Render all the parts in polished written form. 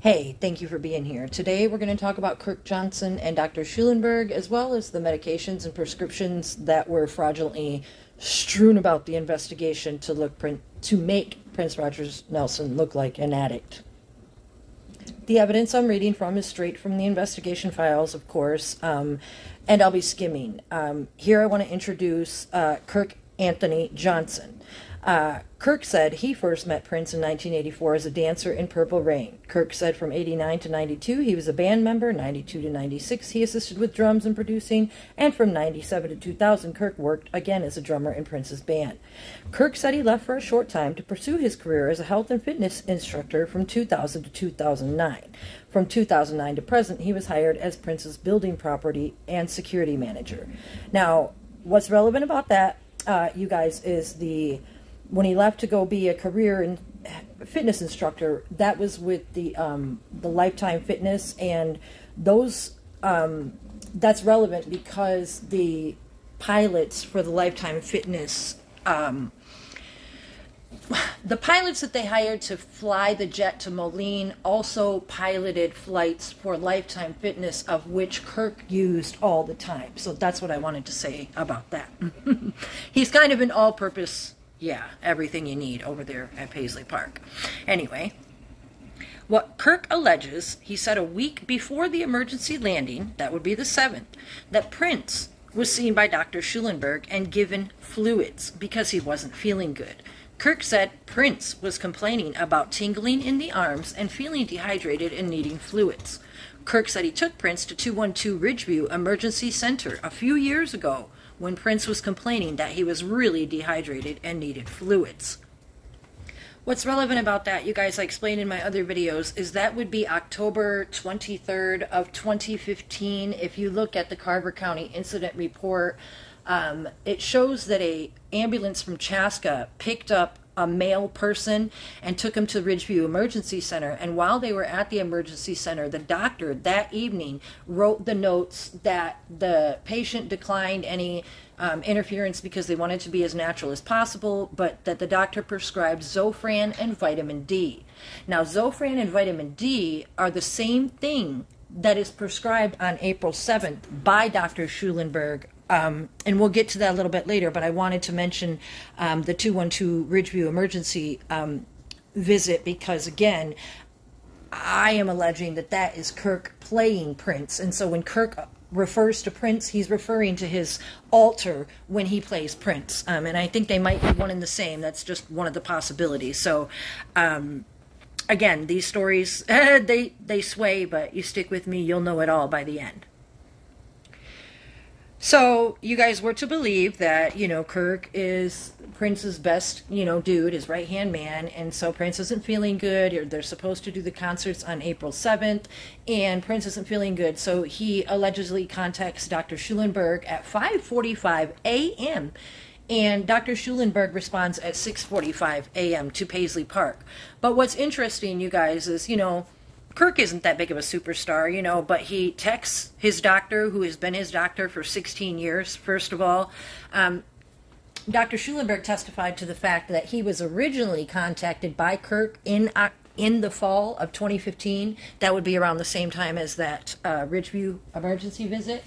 Hey, thank you for being here. Today we're going to talk about Kirk Johnson and Dr. Schulenberg, as well as the medications and prescriptions that were fraudulently strewn about the investigation to make Prince Rogers Nelson look like an addict. The evidence I'm reading from is straight from the investigation files, of course, and I'll be skimming. Here I want to introduce Kirk Anthony Johnson. Kirk said he first met Prince in 1984 as a dancer in Purple Rain. Kirk said from 89 to 92 he was a band member, 92 to 96 he assisted with drums and producing, and from 97 to 2000 Kirk worked again as a drummer in Prince's band. Kirk said he left for a short time to pursue his career as a health and fitness instructor from 2000 to 2009. From 2009 to present he was hired as Prince's building property and security manager. Now, what's relevant about that, you guys, is when he left to go be a career and fitness instructor, that was with the Lifetime Fitness, and those that's relevant because the pilots for the Lifetime Fitness, the pilots that they hired to fly the jet to Moline also piloted flights for Lifetime Fitness, of which Kirk used all the time. So that's what I wanted to say about that. He's kind of an all-purpose, everything you need over there at Paisley Park. Anyway, what Kirk alleges, he said a week before the emergency landing, that would be the 7th, that Prince was seen by Dr. Schulenberg and given fluids because he wasn't feeling good. Kirk said Prince was complaining about tingling in the arms and feeling dehydrated and needing fluids. Kirk said he took Prince to 212 Ridgeview Emergency Center a few years ago when Prince was complaining that he was really dehydrated and needed fluids. What's relevant about that, you guys, I explained in my other videos, is that would be October 23rd of 2015. If you look at the Carver County incident report, it shows that a ambulance from Chaska picked up a male person and took him to Ridgeview Emergency Center. And while they were at the emergency center, the doctor that evening wrote the notes that the patient declined any interference because they wanted to be as natural as possible, but that the doctor prescribed Zofran and vitamin D. Now, Zofran and vitamin D are the same thing that is prescribed on April 7th by Dr. Schulenberg. And we'll get to that a little bit later, but I wanted to mention the 212 Ridgeview emergency visit because, again, I am alleging that that is Kirk playing Prince. And so when Kirk refers to Prince, he's referring to his alter when he plays Prince. And I think they might be one and the same. That's just one of the possibilities. So, again, these stories, they sway, but you stick with me, you'll know it all by the end. So, you guys were to believe that, Kirk is Prince's best, dude, his right-hand man, and so Prince isn't feeling good, or they're supposed to do the concerts on April 7th, and Prince isn't feeling good, so he allegedly contacts Dr. Schulenberg at 5:45 a.m., and Dr. Schulenberg responds at 6:45 a.m. to Paisley Park. But what's interesting, you guys, is, Kirk isn't that big of a superstar, but he texts his doctor, who has been his doctor for 16 years, first of all. Dr. Schulenberg testified to the fact that he was originally contacted by Kirk in the fall of 2015. That would be around the same time as that Ridgeview emergency visit.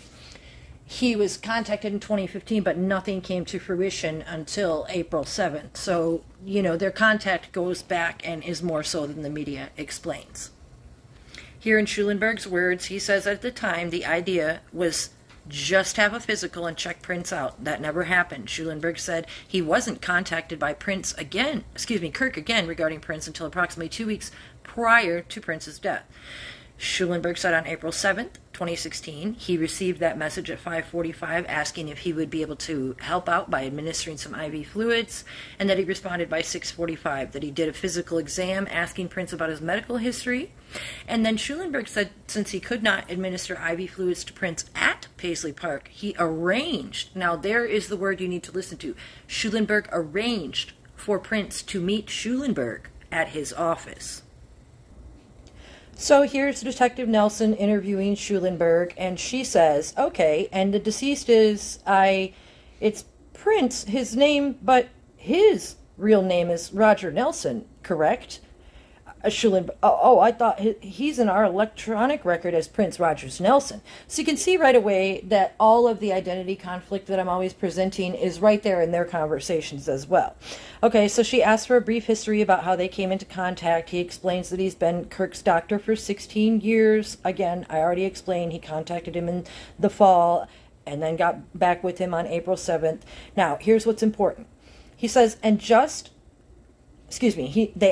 He was contacted in 2015, but nothing came to fruition until April 7th. So, their contact goes back and is more so than the media explains. Here in Schulenberg's words, he says at the time the idea was just have a physical and check Prince out. That never happened. Schulenberg said he wasn't contacted by Kirk again regarding Prince until approximately 2 weeks prior to Prince's death. Schulenberg said on April 7th, 2016, he received that message at 5:45 asking if he would be able to help out by administering some IV fluids, and that he responded by 6:45, that he did a physical exam asking Prince about his medical history. And then Schulenberg said since he could not administer IV fluids to Prince at Paisley Park, he arranged, now there is the word you need to listen to, Schulenberg arranged for Prince to meet Schulenberg at his office. So here's Detective Nelson interviewing Schulenberg, and she says, okay, and the deceased it's Prince, his name, but his real name is Roger Nelson, correct? Schulenberg, I thought he's in our electronic record as Prince Rogers Nelson. So you can see right away that all of the identity conflict that I'm always presenting is right there in their conversations as well. Okay, so she asks for a brief history about how they came into contact. He explains that he's been Kirk's doctor for 16 years. Again, I already explained he contacted him in the fall and then got back with him on April 7th. Now, here's what's important. He says, they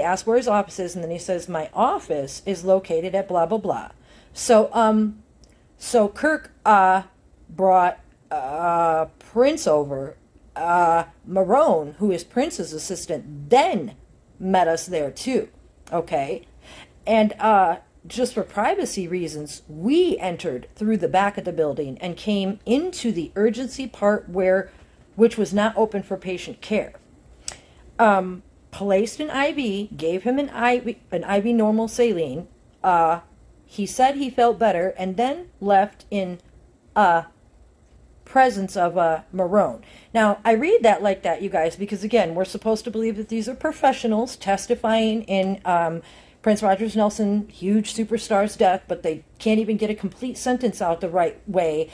ask where his office is, and then he says, my office is located at blah, blah, blah. So, so Kirk, brought, Prince over, Marone, who is Prince's assistant, then met us there too. Okay. And, just for privacy reasons, we entered through the back of the building and came into the urgency part which was not open for patient care. Placed an IV, gave him an IV normal saline. He said he felt better, and then left in presence of Marone. Now, I read that like that, you guys, because again, we're supposed to believe that these are professionals testifying in Prince Rogers Nelson, huge superstar's death, but they can't even get a complete sentence out the right way.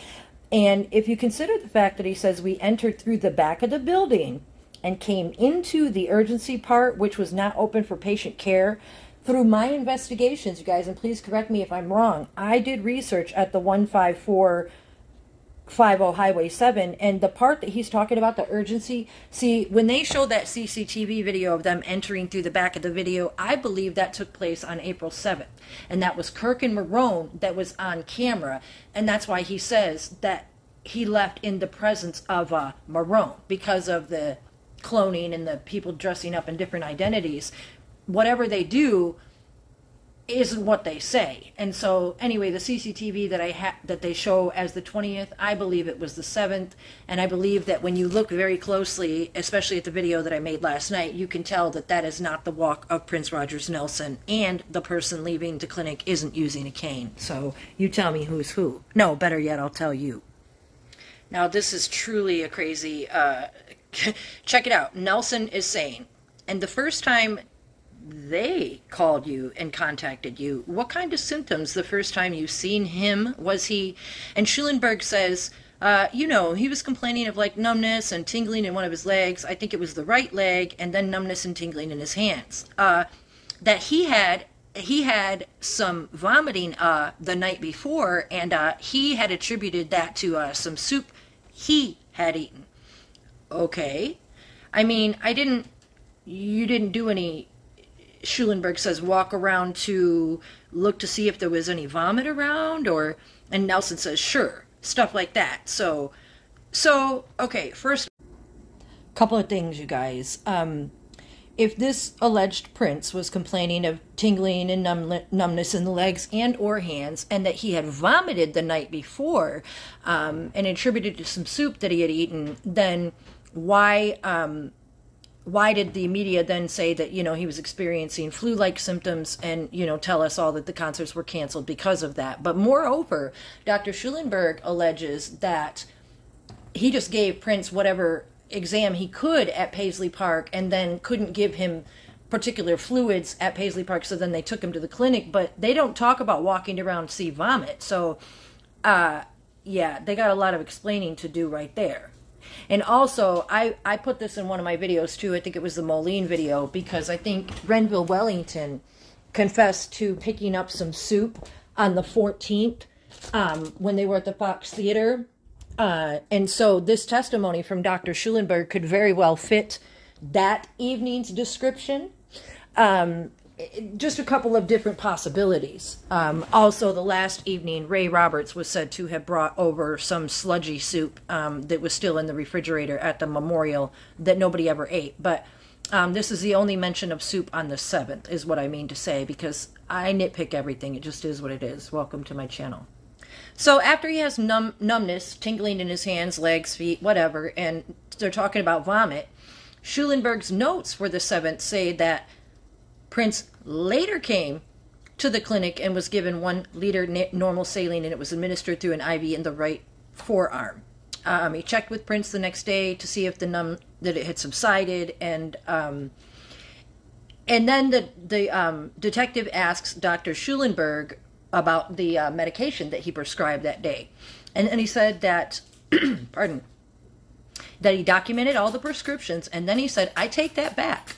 And if you consider the fact that he says we entered through the back of the building and came into the urgency part, which was not open for patient care, through my investigations, you guys, and please correct me if I'm wrong, I did research at the 15450 Highway 7, and the part that he's talking about, the urgency, see, when they showed that CCTV video of them entering through the back of the video, I believe that took place on April 7th, and that was Kirk and Marone that was on camera, and that's why he says that he left in the presence of Marone, because of the cloning and the people dressing up in different identities. Whatever they do isn't what they say. And so anyway, the CCTV that they show as the 20th, I believe it was the 7th, and I believe that when you look very closely, especially at the video that I made last night, you can tell that that is not the walk of Prince Rogers Nelson, and the person leaving the clinic isn't using a cane. So you tell me who's who. No, better yet, I'll tell you. Now, this is truly a crazy check it out. Nelson is saying, and the first time they called you and contacted you, what kind of symptoms the first time you seen him was he? And Schulenberg says, he was complaining of like numbness and tingling in one of his legs. I think it was the right leg, and then numbness and tingling in his hands. That he had some vomiting the night before, and he had attributed that to some soup he had eaten. Okay. I mean, you didn't do any, Schulenberg says, walk around to look to see if there was any vomit around, and Nelson says, sure, stuff like that. So, okay, first, couple of things, you guys. If this alleged prince was complaining of tingling and numbness in the legs and or hands, and that he had vomited the night before, and attributed to some soup that he had eaten, then why did the media then say that, he was experiencing flu-like symptoms and, tell us all that the concerts were canceled because of that? But moreover, Dr. Schulenberg alleges that he just gave Prince whatever exam he could at Paisley Park and then couldn't give him particular fluids at Paisley Park, so then they took him to the clinic. But they don't talk about walking around see vomit. So, yeah, they got a lot of explaining to do right there. And also, I put this in one of my videos too. I think it was the Moline video, because I think Renville Wellington confessed to picking up some soup on the 14th when they were at the Fox Theater. And so this testimony from Dr. Schulenberg could very well fit that evening's description. Just a couple of different possibilities. Also, the last evening, Ray Roberts was said to have brought over some sludgy soup that was still in the refrigerator at the memorial that nobody ever ate. But this is the only mention of soup on the 7th, is what I mean to say, because I nitpick everything. It just is what it is. Welcome to my channel. So after he has numbness, tingling in his hands, legs, feet, whatever, and they're talking about vomit, Schulenberg's notes for the 7th say that Prince later came to the clinic and was given 1 liter normal saline, and it was administered through an IV in the right forearm. He checked with Prince the next day to see if that it had subsided, and And then the detective asks Dr. Schulenberg about the medication that he prescribed that day. And he said that, pardon, that he documented all the prescriptions, and then he said, I take that back.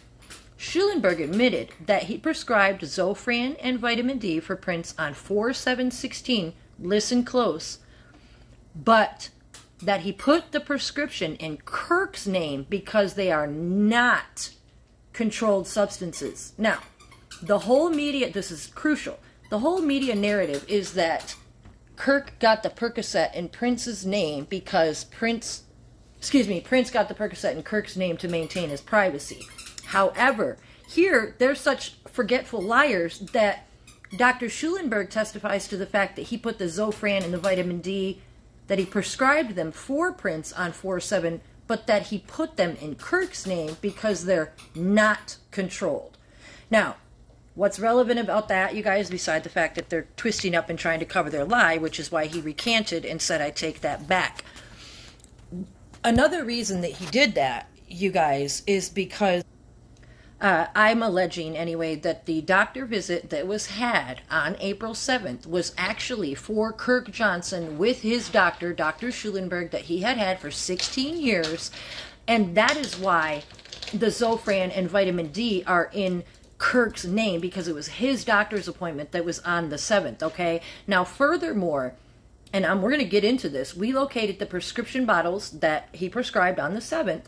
Schulenberg admitted that he prescribed Zofran and vitamin D for Prince on 4/7/16, listen close, but that he put the prescription in Kirk's name because they are not controlled substances. Now, the whole media, this is crucial, the whole media narrative is that Kirk got the Percocet in Prince's name because Prince got the Percocet in Kirk's name to maintain his privacy. However, here, they're such forgetful liars that Dr. Schulenberg testifies to the fact that he put the Zofran and the vitamin D, that he prescribed them for Prince on 4/7, but that he put them in Kirk's name because they're not controlled. Now, what's relevant about that, you guys, beside the fact that they're twisting up and trying to cover their lie, which is why he recanted and said, I take that back. Another reason that he did that, you guys, is because I'm alleging, anyway, that the doctor visit that was had on April 7th was actually for Kirk Johnson with his doctor, Dr. Schulenberg, that he had for 16 years. And that is why the Zofran and vitamin D are in Kirk's name, because it was his doctor's appointment that was on the 7th, okay? Now, furthermore, and we're going to get into this, we located the prescription bottles that he prescribed on the 7th.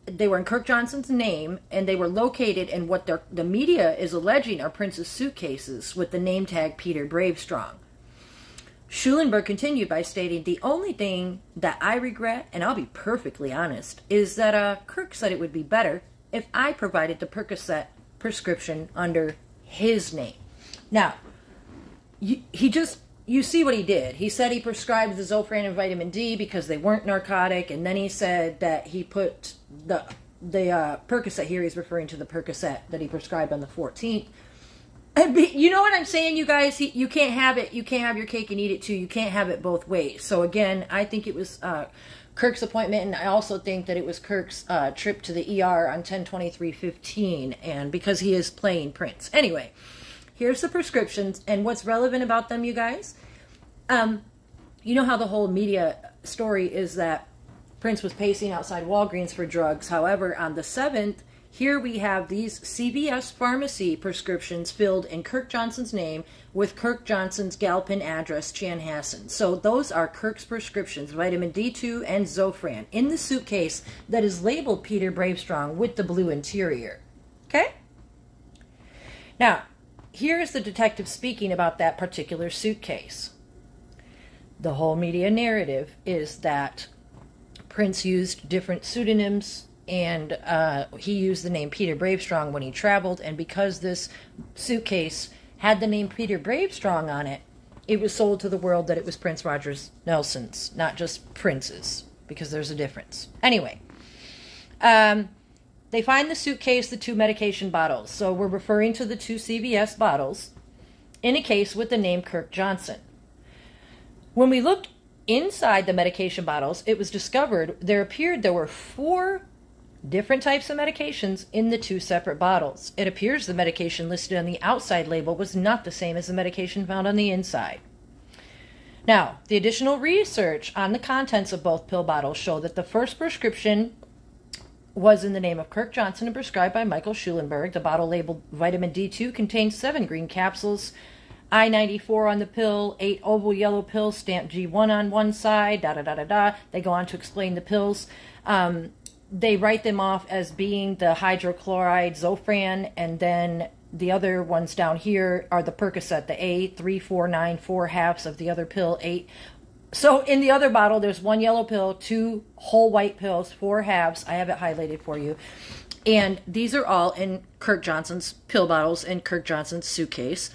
They were in Kirk Johnson's name, and they were located in what the media is alleging are Prince's suitcases with the name tag Peter Bravestrong. Schulenberg continued by stating, the only thing that I regret, and I'll be perfectly honest, is that Kirk said it would be better if I provided the Percocet prescription under his name. Now, you see what he did. He said he prescribed the Zofran and vitamin D because they weren't narcotic, and then he said that he put the Percocet, here he's referring to the Percocet that he prescribed on the 14th. You know what I'm saying, you guys? You can't have it. You can't have your cake and eat it too. You can't have it both ways. So again, I think it was Kirk's appointment, and I also think that it was Kirk's trip to the ER on 10/23/15, and because he is playing Prince. Anyway, here's the prescriptions, and what's relevant about them, you guys. You know how the whole media story is that Prince was pacing outside Walgreens for drugs. However, on the 7th, here we have these CVS pharmacy prescriptions filled in Kirk Johnson's name with Kirk Johnson's Galpin address, Chanhassen. So those are Kirk's prescriptions, vitamin D2 and Zofran, in the suitcase that is labeled Peter Bravestrong with the blue interior. Okay? Now, here's the detective speaking about that particular suitcase. The whole media narrative is that Prince used different pseudonyms, and he used the name Peter Bravestrong when he traveled, and because this suitcase had the name Peter Bravestrong on it, it was sold to the world that it was Prince Rogers Nelson's, not just Prince's, because there's a difference. Anyway, they find the suitcase, the 2 medication bottles. So we're referring to the 2 CVS bottles in a case with the name Kirk Johnson. When we looked inside the medication bottles, it was discovered there were 4 different types of medications in the 2 separate bottles. It appears the medication listed on the outside label was not the same as the medication found on the inside. Now, the additional research on the contents of both pill bottles show that the first prescription was in the name of Kirk Johnson and prescribed by Michael Schulenberg. The bottle labeled vitamin D2 contains 7 green capsules, I-94 on the pill, 8 oval yellow pills, stamped G1 on one side, da-da-da-da-da. They go on to explain the pills. They write them off as being the hydrochloride Zofran, and then the other ones down here are the Percocet, the A349 4 halves of the other pill, 8. So in the other bottle, there's 1 yellow pill, 2 whole white pills, 4 halves. I have it highlighted for you. And these are all in Kirk Johnson's pill bottles in Kirk Johnson's suitcase.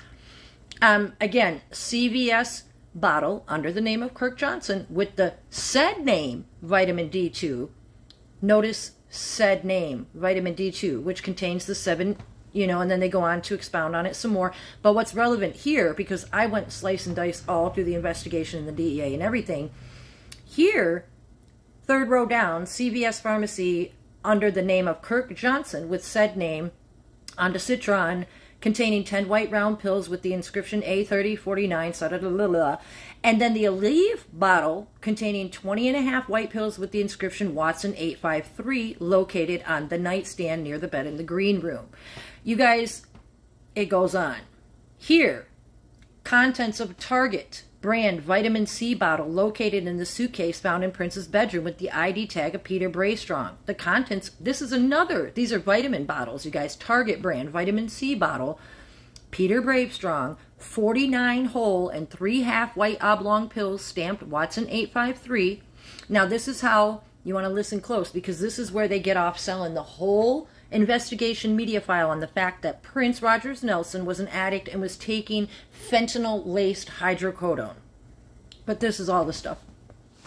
Again, CVS bottle under the name of Kirk Johnson with the said name, vitamin D2. Notice said name, vitamin D2, which contains the 7, and then they go on to expound on it some more. But what's relevant here, because I went slice and dice all through the investigation and the DEA and everything, here, 3rd row down, CVS Pharmacy, under the name of Kirk Johnson, with said name on the citron, containing 10 white round pills with the inscription A3049, and then the Aleve bottle containing 20.5 white pills with the inscription Watson 853, located on the nightstand near the bed in the green room. You guys, it goes on. Here, contents of Target brand vitamin C bottle located in the suitcase found in Prince's bedroom with the ID tag of Peter Bravestrong. The contents, these are vitamin bottles, you guys. Target brand vitamin C bottle, Peter Bravestrong, 49 whole and 3 half white oblong pills stamped Watson 853. Now this is how, you want to listen close, because this is where they get off selling the whole investigation media file on the fact that Prince Rogers Nelson was an addict and was taking fentanyl-laced hydrocodone. But this is all the stuff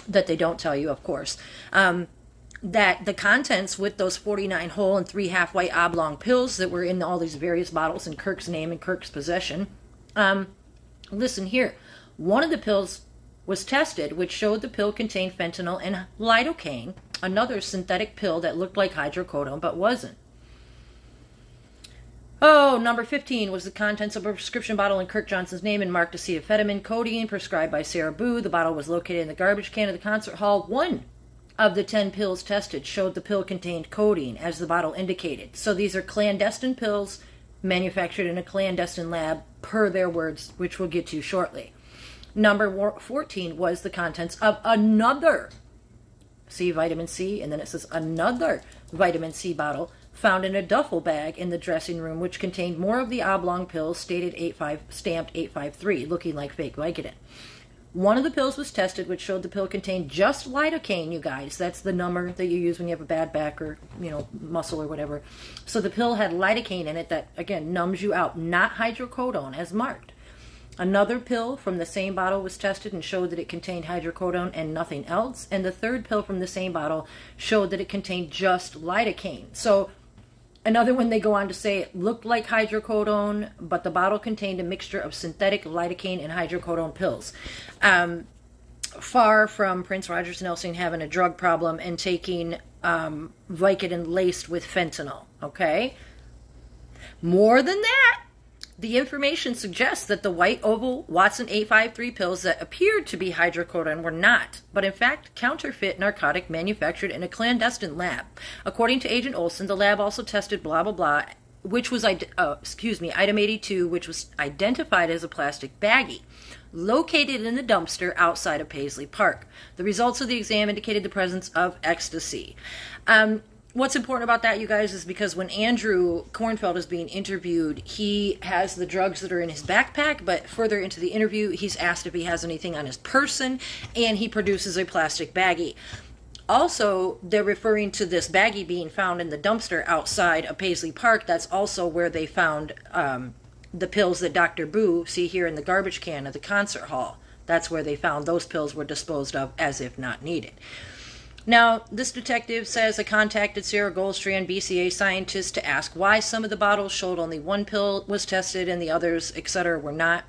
that they don't tell you, of course. That the contents with those 49 whole and 3 half white oblong pills that were in all these various bottles in Kirk's name and Kirk's possession. Listen here. One of the pills was tested, which showed the pill contained fentanyl and lidocaine, another synthetic pill that looked like hydrocodone but wasn't. Oh, number 15 was the contents of a prescription bottle in Kirk Johnson's name and marked acetaminophen codeine prescribed by Sarah Boo. The bottle was located in the garbage can of the concert hall. One of the 10 pills tested showed the pill contained codeine, as the bottle indicated. So these are clandestine pills manufactured in a clandestine lab, per their words, which we'll get to shortly. Number 14 was the contents of another vitamin C, and then it says another vitamin C bottle found in a duffel bag in the dressing room, which contained more of the oblong pills stamped 853, looking like fake Vicodin. One of the pills was tested, which showed the pill contained just lidocaine, you guys. That's the number that you use when you have a bad back or, muscle or whatever. So the pill had lidocaine in it that, again, numbs you out, not hydrocodone as marked. Another pill from the same bottle was tested and showed that it contained hydrocodone and nothing else. And the third pill from the same bottle showed that it contained just lidocaine. So another one, they go on to say it looked like hydrocodone, but the bottle contained a mixture of synthetic lidocaine and hydrocodone pills. Far from Prince Rogers Nelson having a drug problem and taking Vicodin laced with fentanyl, okay? More than that, the information suggests that the white oval Watson 853 pills that appeared to be hydrocodone were not, but in fact counterfeit narcotic manufactured in a clandestine lab. According to Agent Olson, the lab also tested blah blah blah, which was item 82, which was identified as a plastic baggie located in the dumpster outside of Paisley Park. The results of the exam indicated the presence of ecstasy. What's important about that, you guys, is because when Andrew Kornfeld is being interviewed, he has the drugs that are in his backpack, but further into the interview, he's asked if he has anything on his person, and he produces a plastic baggie. Also, they're referring to this baggie being found in the dumpster outside of Paisley Park. That's also where they found the pills that Dr. Boo, see here in the garbage can of the concert hall. That's where they found those pills were disposed of as if not needed. Now, this detective says I contacted Sarah Goldstrand, BCA scientist, to ask why some of the bottles showed only one pill was tested and the others, etc., were not.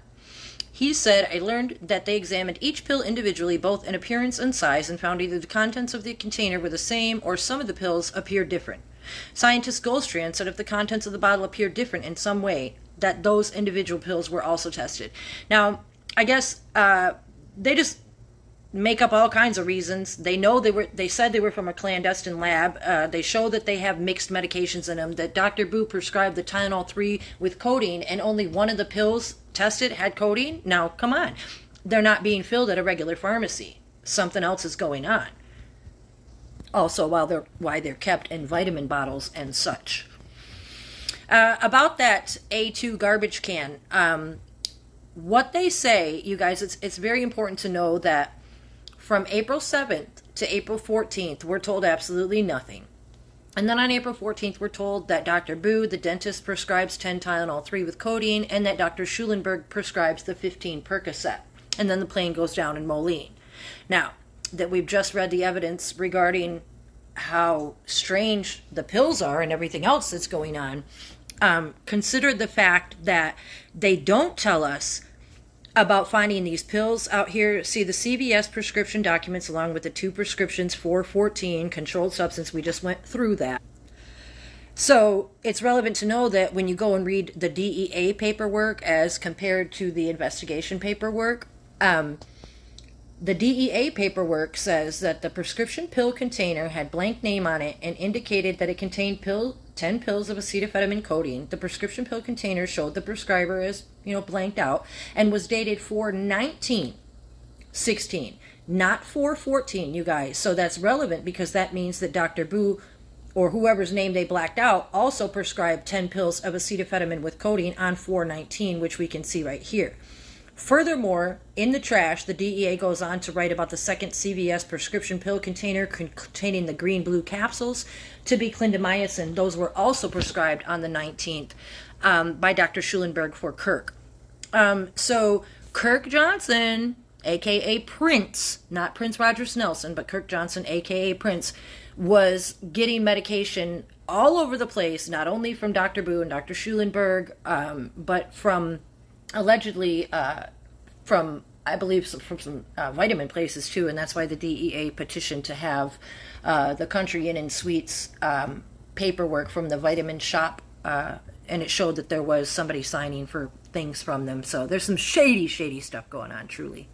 He said, I learned that they examined each pill individually, both in appearance and size, and found either the contents of the container were the same or some of the pills appeared different. Scientist Goldstrand said if the contents of the bottle appeared different in some way, that those individual pills were also tested. Now, I guess they just make up all kinds of reasons. They know they said they were from a clandestine lab. They show that they have mixed medications in them, that Dr. Boo prescribed the Tylenol 3 with codeine, and only one of the pills tested had codeine. Now, come on. They're not being filled at a regular pharmacy. Something else is going on. Also, why they're kept in vitamin bottles and such. About that A2 garbage can, what they say, you guys, it's very important to know that from April 7th to April 14th, we're told absolutely nothing. And then on April 14th, we're told that Dr. Boo, the dentist, prescribes 10 Tylenol 3 with codeine, and that Dr. Schulenberg prescribes the 15 Percocet. And then the plane goes down in Moline. Now, that we've just read the evidence regarding how strange the pills are and everything else that's going on, consider the fact that they don't tell us about finding these pills out here. See the CVS prescription documents along with the 2 prescriptions for 14 controlled substance. We just went through that. So it's relevant to know that when you go and read the DEA paperwork as compared to the investigation paperwork, the DEA paperwork says that the prescription pill container had blank name on it and indicated that it contained 10 pills of acetaminophen codeine. The prescription pill container showed the prescriber as, blanked out and was dated 4/19/16, not 4/14, you guys. So that's relevant because that means that Dr. Boo, or whoever's name they blacked out, also prescribed 10 pills of acetaminophen with codeine on 4/19, which we can see right here. Furthermore, in the trash, the DEA goes on to write about the second CVS prescription pill container containing the green-blue capsules to be clindamycin. Those were also prescribed on the 19th by Dr. Schulenberg for Kirk. So Kirk Johnson, a.k.a. Prince, not Prince Rogers Nelson, but Kirk Johnson, a.k.a. Prince, was getting medication all over the place, not only from Dr. Boo and Dr. Schulenberg, but from allegedly from, I believe, from some vitamin places too, and that's why the DEA petitioned to have the Country Inn and Suites paperwork from the vitamin shop, and it showed that there was somebody signing for things from them. So there's some shady stuff going on, truly.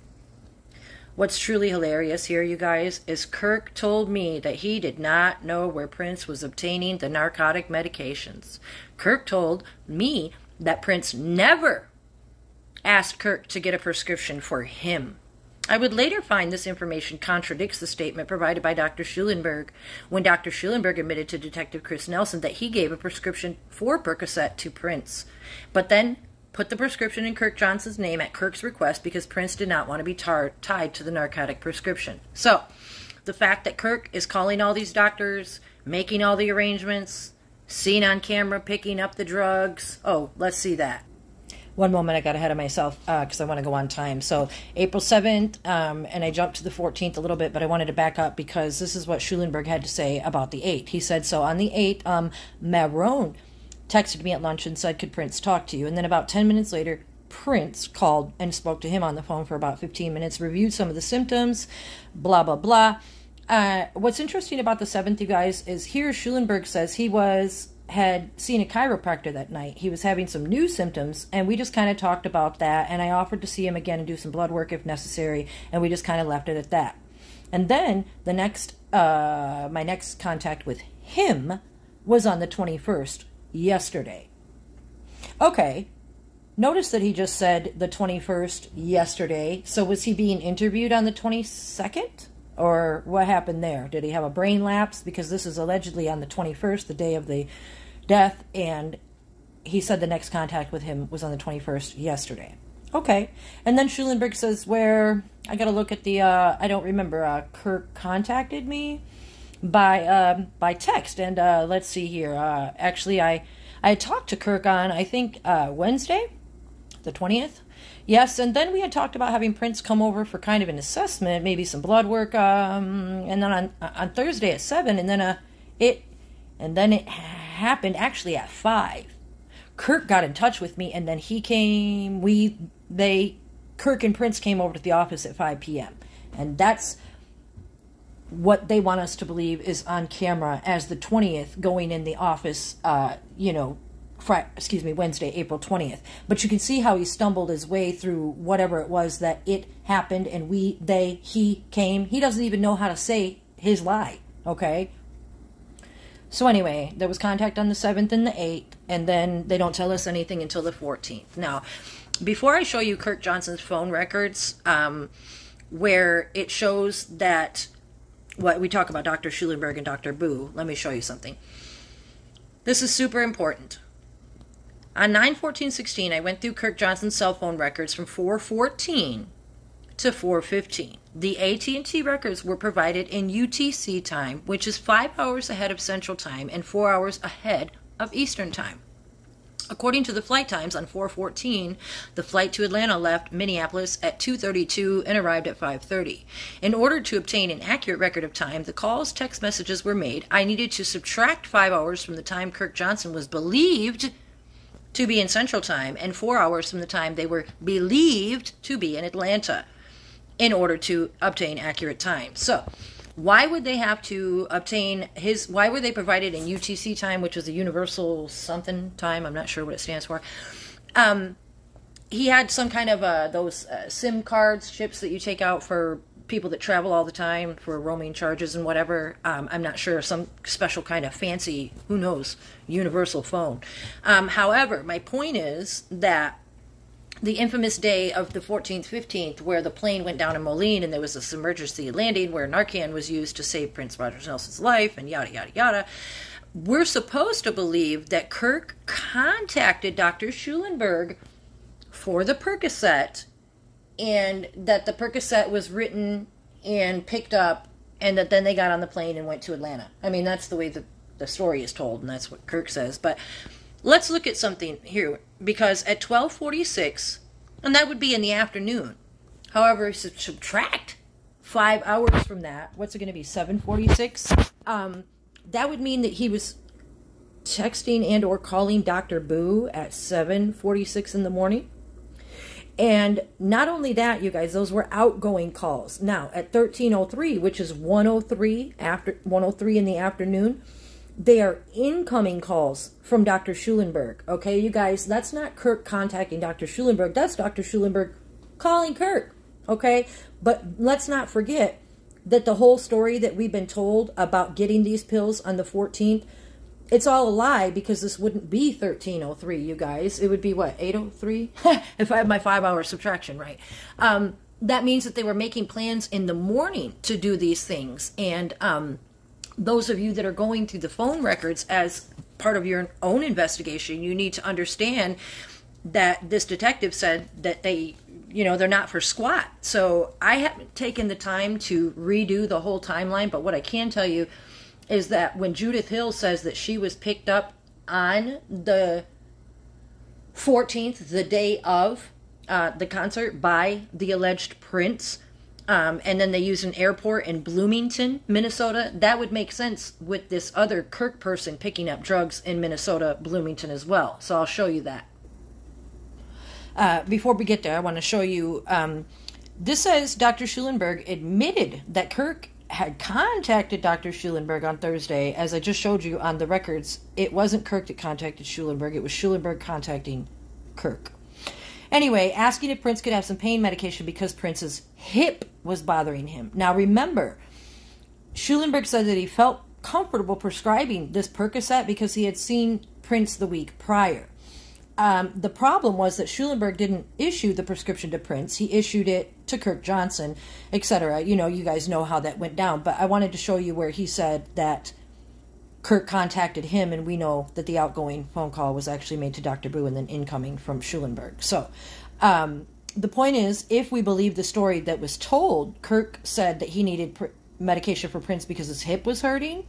What's truly hilarious here, you guys, is Kirk told me that he did not know where Prince was obtaining the narcotic medications. Kirk told me that Prince never asked Kirk to get a prescription for him. I would later find this information contradicts the statement provided by Dr. Schulenberg when Dr. Schulenberg admitted to Detective Chris Nelson that he gave a prescription for Percocet to Prince, but then put the prescription in Kirk Johnson's name at Kirk's request because Prince did not want to be tied to the narcotic prescription. So, the fact that Kirk is calling all these doctors, making all the arrangements, seen on camera picking up the drugs. Oh, let's see that. One moment, I got ahead of myself because I want to go on time. So April 7th, and I jumped to the 14th a little bit, but I wanted to back up because this is what Schulenberg had to say about the 8th. He said, so on the 8th, Marone texted me at lunch and said, could Prince talk to you? And then about 10 minutes later, Prince called and spoke to him on the phone for about 15 minutes, reviewed some of the symptoms, blah, blah, blah. What's interesting about the 7th, you guys, is here Schulenberg says he had seen a chiropractor that night. He was having some new symptoms, and we just kind of talked about that, and I offered to see him again and do some blood work if necessary, and we just kind of left it at that. And then the next, my next contact with him was on the 21st, yesterday. Okay, notice that he just said the 21st, yesterday, so was he being interviewed on the 22nd? Or what happened there? Did he have a brain lapse? Because this is allegedly on the 21st, the day of the death, and he said the next contact with him was on the 21st, yesterday. Okay. And then Schulenberg says where, I got to look at the, I don't remember, Kirk contacted me by text, and let's see here. Actually, I had talked to Kirk on, I think, Wednesday, the 20th. Yes, and then we had talked about having Prince come over for kind of an assessment, maybe some blood work, and then on Thursday at 7, and then it happened actually at 5. Kirk got in touch with me, and then he came. Kirk and Prince came over to the office at 5 p.m. And that's what they want us to believe is on camera as the 20th going in the office. Wednesday, April 20th. But you can see how he stumbled his way through whatever it was that it happened, and he came. He doesn't even know how to say his lie, okay? So anyway, there was contact on the 7th and the 8th, and then they don't tell us anything until the 14th. Now, before I show you Kirk Johnson's phone records, where it shows that, what we talk about Dr. Schulenberg and Dr. Boo, let me show you something. This is super important. On 9/14/16, I went through Kirk Johnson's cell phone records from 4/14 to 4/15. The AT&T records were provided in UTC time, which is 5 hours ahead of Central Time and 4 hours ahead of Eastern Time. According to the flight times on 4/14, the flight to Atlanta left Minneapolis at 2:32 and arrived at 5:30. In order to obtain an accurate record of time, the calls, text messages were made. I needed to subtract 5 hours from the time Kirk Johnson was believed to be in Central Time and 4 hours from the time they were believed to be in Atlanta in order to obtain accurate time. So Why would they have to obtain his, why were they provided in UTC time, which is a universal something time? I'm not sure what it stands for. He had some kind of those SIM cards, chips that you take out for people that travel all the time for roaming charges and whatever. I'm not sure, some special kind of fancy, who knows, universal phone. However, my point is that the infamous day of the 14th, 15th, where the plane went down in Moline and there was this emergency landing where Narcan was used to save Prince Roger Nelson's life and yada, yada, yada, we're supposed to believe that Kirk contacted Dr. Schulenberg for the Percocet, and that the Percocet was written and picked up, and that then they got on the plane and went to Atlanta. I mean, that's the way the story is told, and that's what Kirk says. But let's look at something here, because at 12:46, and that would be in the afternoon. However, subtract 5 hours from that, what's it going to be, 7:46? That would mean that he was texting and or calling Dr. Boo at 7:46 in the morning. And not only that, you guys, those were outgoing calls. Now, at 13:03, which is 1:03 in the afternoon, they are incoming calls from Dr. Schulenberg. Okay, you guys, that's not Kirk contacting Dr. Schulenberg. That's Dr. Schulenberg calling Kirk. Okay, but let's not forget that the whole story that we've been told about getting these pills on the 14th, it's all a lie, because this wouldn't be 13:03, you guys. It would be, what, 8:03? If I have my 5-hour subtraction right. That means that they were making plans in the morning to do these things. And those of you that are going through the phone records as part of your own investigation, you need to understand that this detective said that they, you know, they're not for squat. So I haven't taken the time to redo the whole timeline, but what I can tell you is that when Judith Hill says that she was picked up on the 14th, the day of the concert, by the alleged Prince, and then they used an airport in Bloomington, Minnesota, that would make sense with this other Kirk person picking up drugs in Minnesota, Bloomington as well. So I'll show you that. Before we get there, I want to show you, this says Dr. Schulenberg admitted that Kirk had contacted Dr. Schulenberg on Thursday. As I just showed you on the records, it wasn't Kirk that contacted Schulenberg. It was Schulenberg contacting Kirk. Anyway, asking if Prince could have some pain medication because Prince's hip was bothering him. Now remember, Schulenberg said that he felt comfortable prescribing this Percocet because he had seen Prince the week prior. The problem was that Schulenberg didn't issue the prescription to Prince. He issued it to Kirk Johnson, etc. You know, you guys know how that went down. But I wanted to show you where he said that Kirk contacted him, and we know that the outgoing phone call was actually made to Dr. Boo and then incoming from Schulenberg. So the point is, if we believe the story that was told, Kirk said that he needed medication for Prince because his hip was hurting.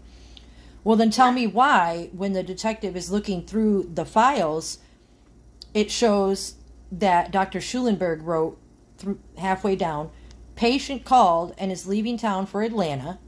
Well, then tell me why, when the detective is looking through the files, it shows that Dr. Schulenberg wrote halfway down, patient called and is leaving town for Atlanta.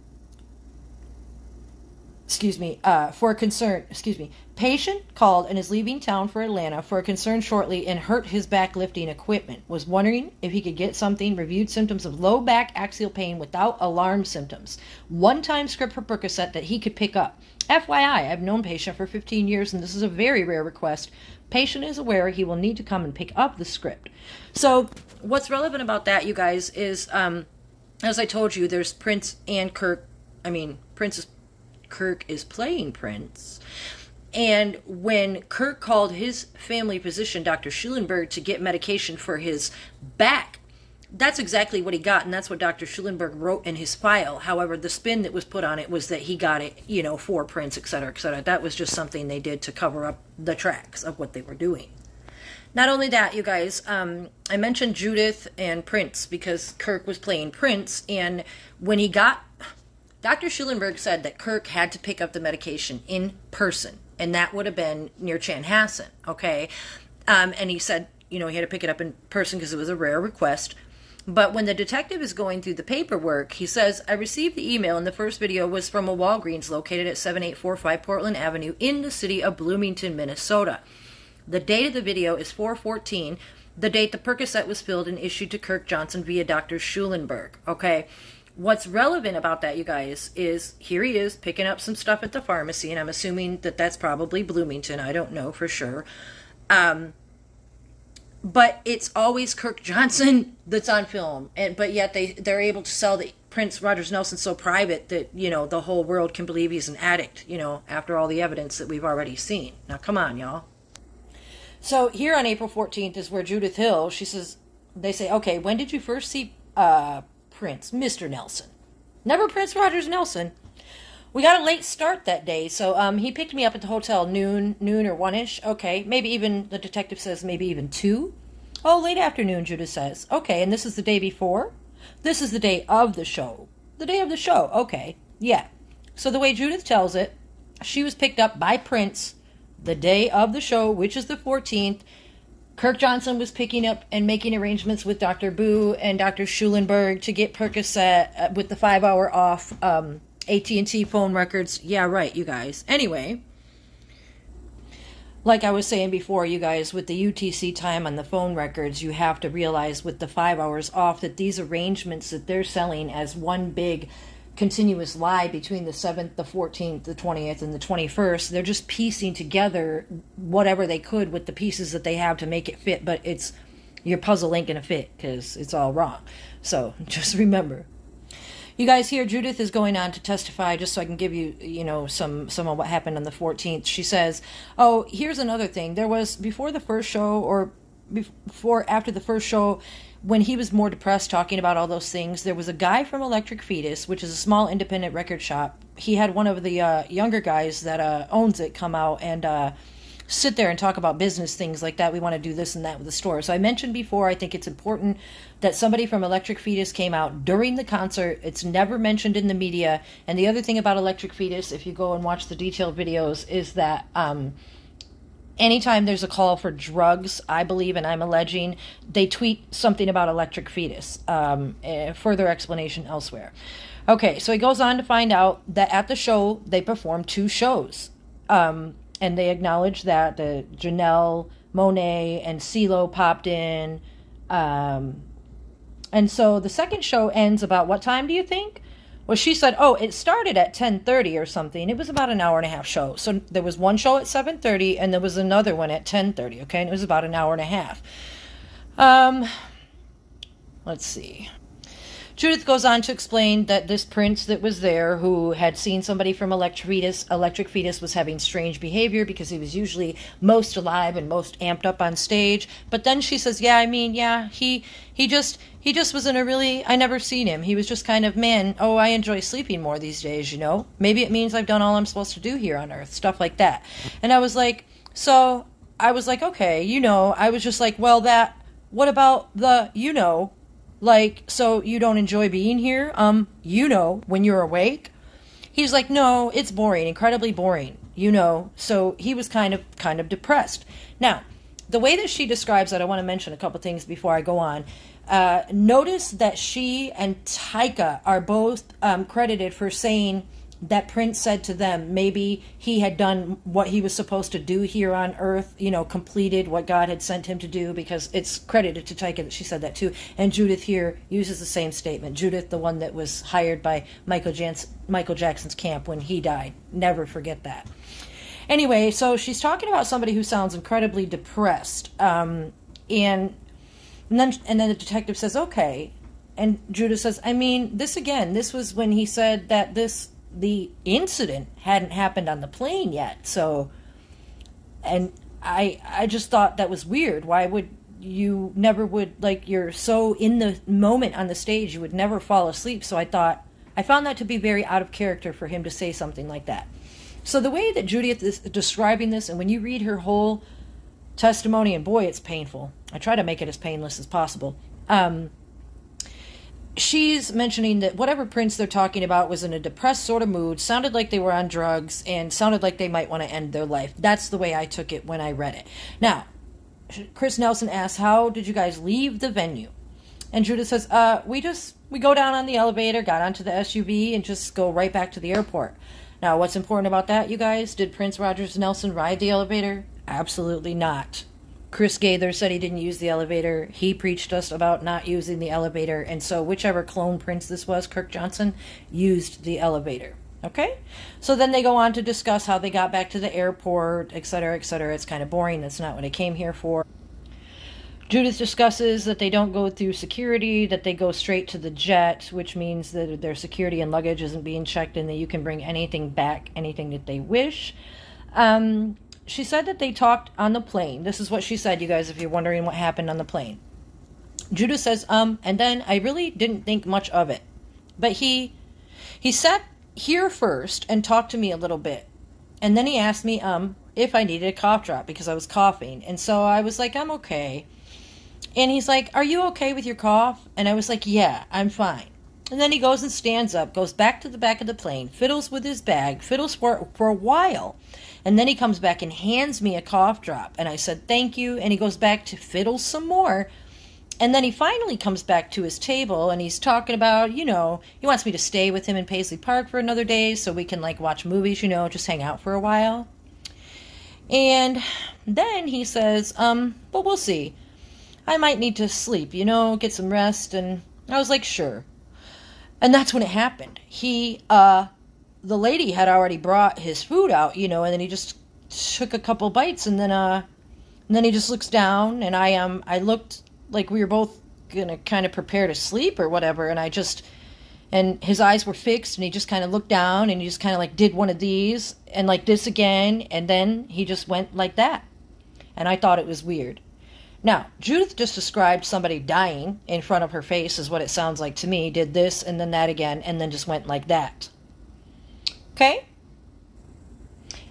Patient called and is leaving town for Atlanta for a concern shortly and hurt his back lifting equipment. Was wondering if he could get something. Reviewed symptoms of low back axial pain without alarm symptoms. One-time script for Percocet that he could pick up. FYI, I've known patient for 15 years and this is a very rare request. Patient is aware he will need to come and pick up the script. So what's relevant about that, you guys, is as I told you, there's Prince and Kirk. I mean, Kirk is playing Prince. And when Kirk called his family physician, Dr. Schulenberg, to get medication for his back, that's exactly what he got, and that's what Dr. Schulenberg wrote in his file. However, the spin that was put on it was that he got it, you know, for Prince, etc., etc. That was just something they did to cover up the tracks of what they were doing. Not only that, you guys, I mentioned Judith and Prince because Kirk was playing Prince, and when he got... Dr. Schulenberg said that Kirk had to pick up the medication in person, and that would have been near Chanhassen, okay? And he said, you know, he had to pick it up in person because it was a rare request. But when the detective is going through the paperwork, he says, I received the email, and the first video was from a Walgreens located at 7845 Portland Avenue in the city of Bloomington, Minnesota. The date of the video is 4/14, the date the Percocet was filled and issued to Kirk Johnson via Dr. Schulenberg, okay? What's relevant about that, you guys, is here he is picking up some stuff at the pharmacy, and I'm assuming that that's probably Bloomington. I don't know for sure. But it's always Kirk Johnson that's on film. But yet they're able to sell the Prince Rogers Nelson so private that, the whole world can believe he's an addict, after all the evidence that we've already seen. Now, come on, y'all. So here on April 14th is where Judith Hill, they say, okay, when did you first see Prince, Mr. Nelson? Never Prince Rogers Nelson. We got a late start that day, so he picked me up at the hotel noon or 1-ish. Okay, maybe even, the detective says, maybe even 2. Oh, late afternoon, Judith says. Okay, and this is the day before? This is the day of the show. The day of the show, okay, yeah. So the way Judith tells it, she was picked up by Prince the day of the show, which is the 14th. Kirk Johnson was picking up and making arrangements with Dr. Boo and Dr. Schulenberg to get Percocet with the 5-hour off AT&T phone records. Yeah, right, you guys. Anyway, like I was saying before, you guys, with the UTC time on the phone records, you have to realize with the 5 hours off that these arrangements that they're selling as one big continuous lie between the 7th, the 14th, the 20th, and the 21st. They're just piecing together whatever they could with the pieces that they have to make it fit, but your puzzle ain't gonna fit because it's all wrong. So just remember. You guys, here Judith is going on to testify, just so I can give you, some of what happened on the 14th. She says, oh, here's another thing. There was, before the first show, or after the first show, when he was more depressed talking about all those things, there was a guy from Electric Fetus, which is a small independent record shop. He had one of the younger guys that owns it come out and sit there and talk about business things like that. We want to do this and that with the store. So I mentioned before, I think it's important that somebody from Electric Fetus came out during the concert. It's never mentioned in the media. And the other thing about Electric Fetus, if you go and watch the detailed videos, is that anytime there's a call for drugs, I believe, and I'm alleging, they tweet something about Electric Fetus. Further explanation elsewhere. Okay, so he goes on to find out that at the show, they performed 2 shows. And they acknowledge that the Janelle Monáe and CeeLo popped in. And so the second show ends about what time do you think? Well, she said, oh, it started at 10:30 or something. It was about an hour and a half show. So there was one show at 7:30 and there was another one at 10:30, okay? And it was about an hour and a half. Let's see. Judith goes on to explain that this Prince that was there, who had seen somebody from Electric Fetus was having strange behavior because he was usually most alive and most amped up on stage. But then she says, he just was in a really, I never seen him. He was just kind of, I enjoy sleeping more these days, Maybe it means I've done all I'm supposed to do here on Earth, stuff like that. And I was like, okay, I was just like, well, what about the, like, so you don't enjoy being here? When you're awake? He's like, no, it's boring, incredibly boring, So he was kind of depressed. Now, the way that she describes it, I want to mention a couple things before I go on. Notice that she and Taika are both credited for saying that Prince said to them, maybe he had done what he was supposed to do here on Earth, completed what God had sent him to do, because it's credited to Taika that she said that too. And Judith here uses the same statement. Judith, the one that was hired by Michael Jackson's camp when he died. Never forget that. Anyway, so she's talking about somebody who sounds incredibly depressed. And then the detective says, okay. And Judith says, this was when he said that the incident hadn't happened on the plane yet. So, and I just thought that was weird. Why would you never would, like, you're so in the moment on the stage, you would never fall asleep. So I found that to be very out of character for him to say something like that. So the way that Judith is describing this, and when you read her whole testimony, and boy, it's painful. I try to make it as painless as possible. She's mentioning that whatever Prince they're talking about was in a depressed sort of mood, sounded like they were on drugs, and sounded like they might want to end their life. That's the way I took it when I read it. Now, Chris Nelson asks, how did you guys leave the venue? And Judith says, we go down on the elevator, got onto the SUV, and just go right back to the airport. Now, what's important about that, you guys? Did Prince Rogers Nelson ride the elevator? Absolutely not. Chris Gaither said he didn't use the elevator. He preached us about not using the elevator. And so whichever clone prince this was, Kirk Johnson, used the elevator. Okay? So then they go on to discuss how they got back to the airport, etc., etc. It's kind of boring. That's not what I came here for. Judith discusses that they don't go through security, that they go straight to the jet, which means that their security and luggage isn't being checked and that you can bring anything back, anything that they wish. She said that they talked on the plane. This is what she said, you guys, if you're wondering what happened on the plane. Judith says, and then I really didn't think much of it. But he sat here first and talked to me a little bit. And then he asked me, if I needed a cough drop because I was coughing. And so I was like, I'm okay. And he's like, are you okay with your cough? And I was like, yeah, I'm fine. And then he goes and stands up, goes back to the back of the plane, fiddles with his bag, fiddles for a while. And then he comes back and hands me a cough drop. And I said, thank you. And he goes back to fiddle some more. And then he finally comes back to his table and he's talking about, he wants me to stay with him in Paisley Park for another day so we can watch movies, just hang out for a while. And then he says, well, we'll see. I might need to sleep, get some rest. And I was like, sure. And that's when it happened. The lady had already brought his food out, and then he just took a couple bites and then he just looks down and I looked like we were both going to kind of prepare to sleep or whatever. And his eyes were fixed and he just kind of looked down and he just kind of did one of these and this again. And then he just went like that. And I thought it was weird. Now, Judith just described somebody dying in front of her face is what it sounds like to me. Did this and then that again and then just went like that. Okay?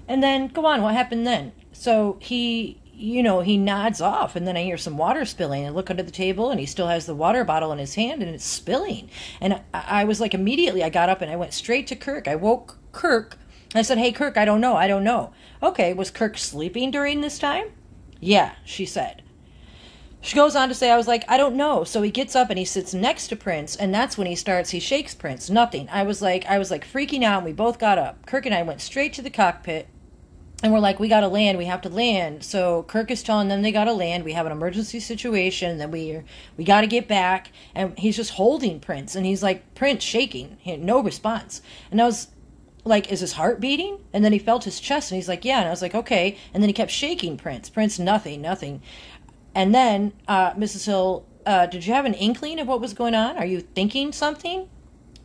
And then, go on, what happened then? So he nods off and then I hear some water spilling. I look under the table and he still has the water bottle in his hand and it's spilling. And I was immediately I got up and I went straight to Kirk. I woke Kirk. I said, hey, Kirk, I don't know. Okay, was Kirk sleeping during this time? Yeah, she said. She goes on to say, I was like, I don't know. So he gets up and he sits next to Prince, and that's when he shakes Prince. Nothing. I was freaking out, and we both got up. Kirk and I went straight to the cockpit, and we're like, we gotta land, we have to land. So Kirk is telling them they gotta land, we have an emergency situation, and then we gotta get back, and he's just holding Prince, and he's like, Prince shaking, no response. And I was like, is his heart beating? And then he felt his chest, and he's like, yeah, and I was like, okay. And then he kept shaking Prince, nothing. And then, Mrs. Hill, did you have an inkling of what was going on? Are you thinking something?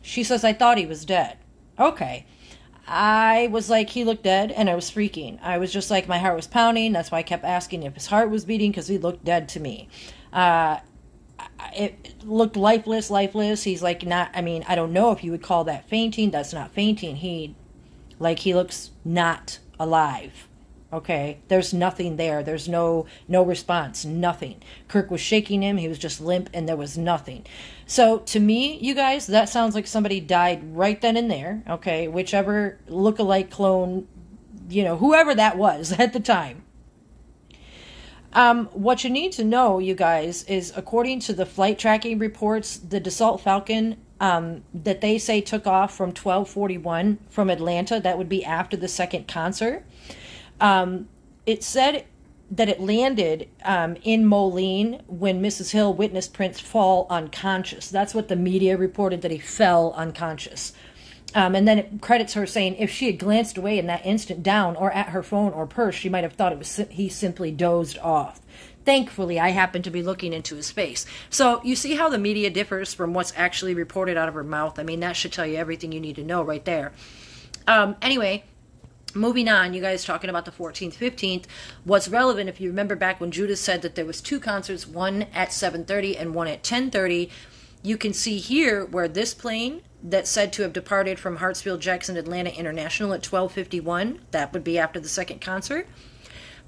She says, I thought he was dead. Okay. I was like, he looked dead, and I was freaking. I was just like, my heart was pounding. That's why I kept asking if his heart was beating, because he looked dead to me. It looked lifeless. He's like, I don't know if you would call that fainting. That's not fainting. He looks not alive. Okay, there's nothing there. There's no response, nothing. Kirk was shaking him. He was just limp, and there was nothing. So to me, you guys, that sounds like somebody died right then and there. Okay, whichever look-alike clone, whoever that was at the time. What you need to know, you guys, is according to the flight tracking reports, the Dassault Falcon that they say took off from 12:41 from Atlanta. That would be after the second concert. It said that it landed in Moline when Mrs. Hill witnessed Prince fall unconscious. That's what the media reported, that he fell unconscious. And then it credits her saying if she had glanced away in that instant down or at her phone or purse, she might have thought it was he simply dozed off. Thankfully, I happened to be looking into his face. So you see how the media differs from what's actually reported out of her mouth? I mean, that should tell you everything you need to know right there. Anyway, moving on, you guys talking about the 14th, 15th. What's relevant, if you remember back when Judith said that there was two concerts, one at 7:30 and one at 10:30, you can see here where this plane that's said to have departed from Hartsfield-Jackson Atlanta International at 12:51, that would be after the second concert.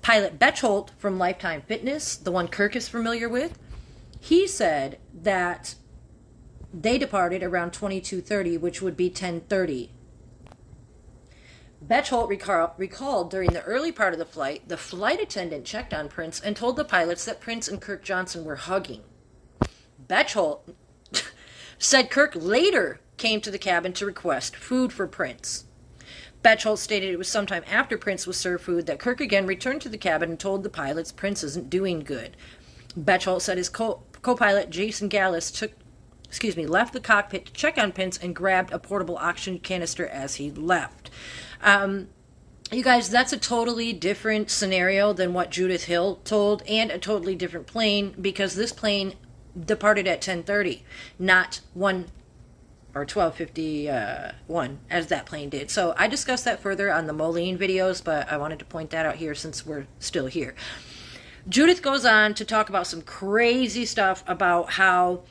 Pilot Betchholt from Lifetime Fitness, the one Kirk is familiar with, he said that they departed around 22:30, which would be 10:30. Betchholt recalled during the early part of the flight, the flight attendant checked on Prince and told the pilots that Prince and Kirk Johnson were hugging. Betchholt said Kirk later came to the cabin to request food for Prince. Betchholz stated it was sometime after Prince was served food that Kirk again returned to the cabin and told the pilots Prince isn't doing good. Betchholz said his co-pilot Jason Gallus left the cockpit to check on Prince and grabbed a portable oxygen canister as he left. You guys, that's a totally different scenario than what Judith Hill told, and a totally different plane, because this plane departed at 10:30, not 12:51 as that plane did. So I discussed that further on the Moline videos, but I wanted to point that out here since we're still here. Judith goes on to talk about some crazy stuff about how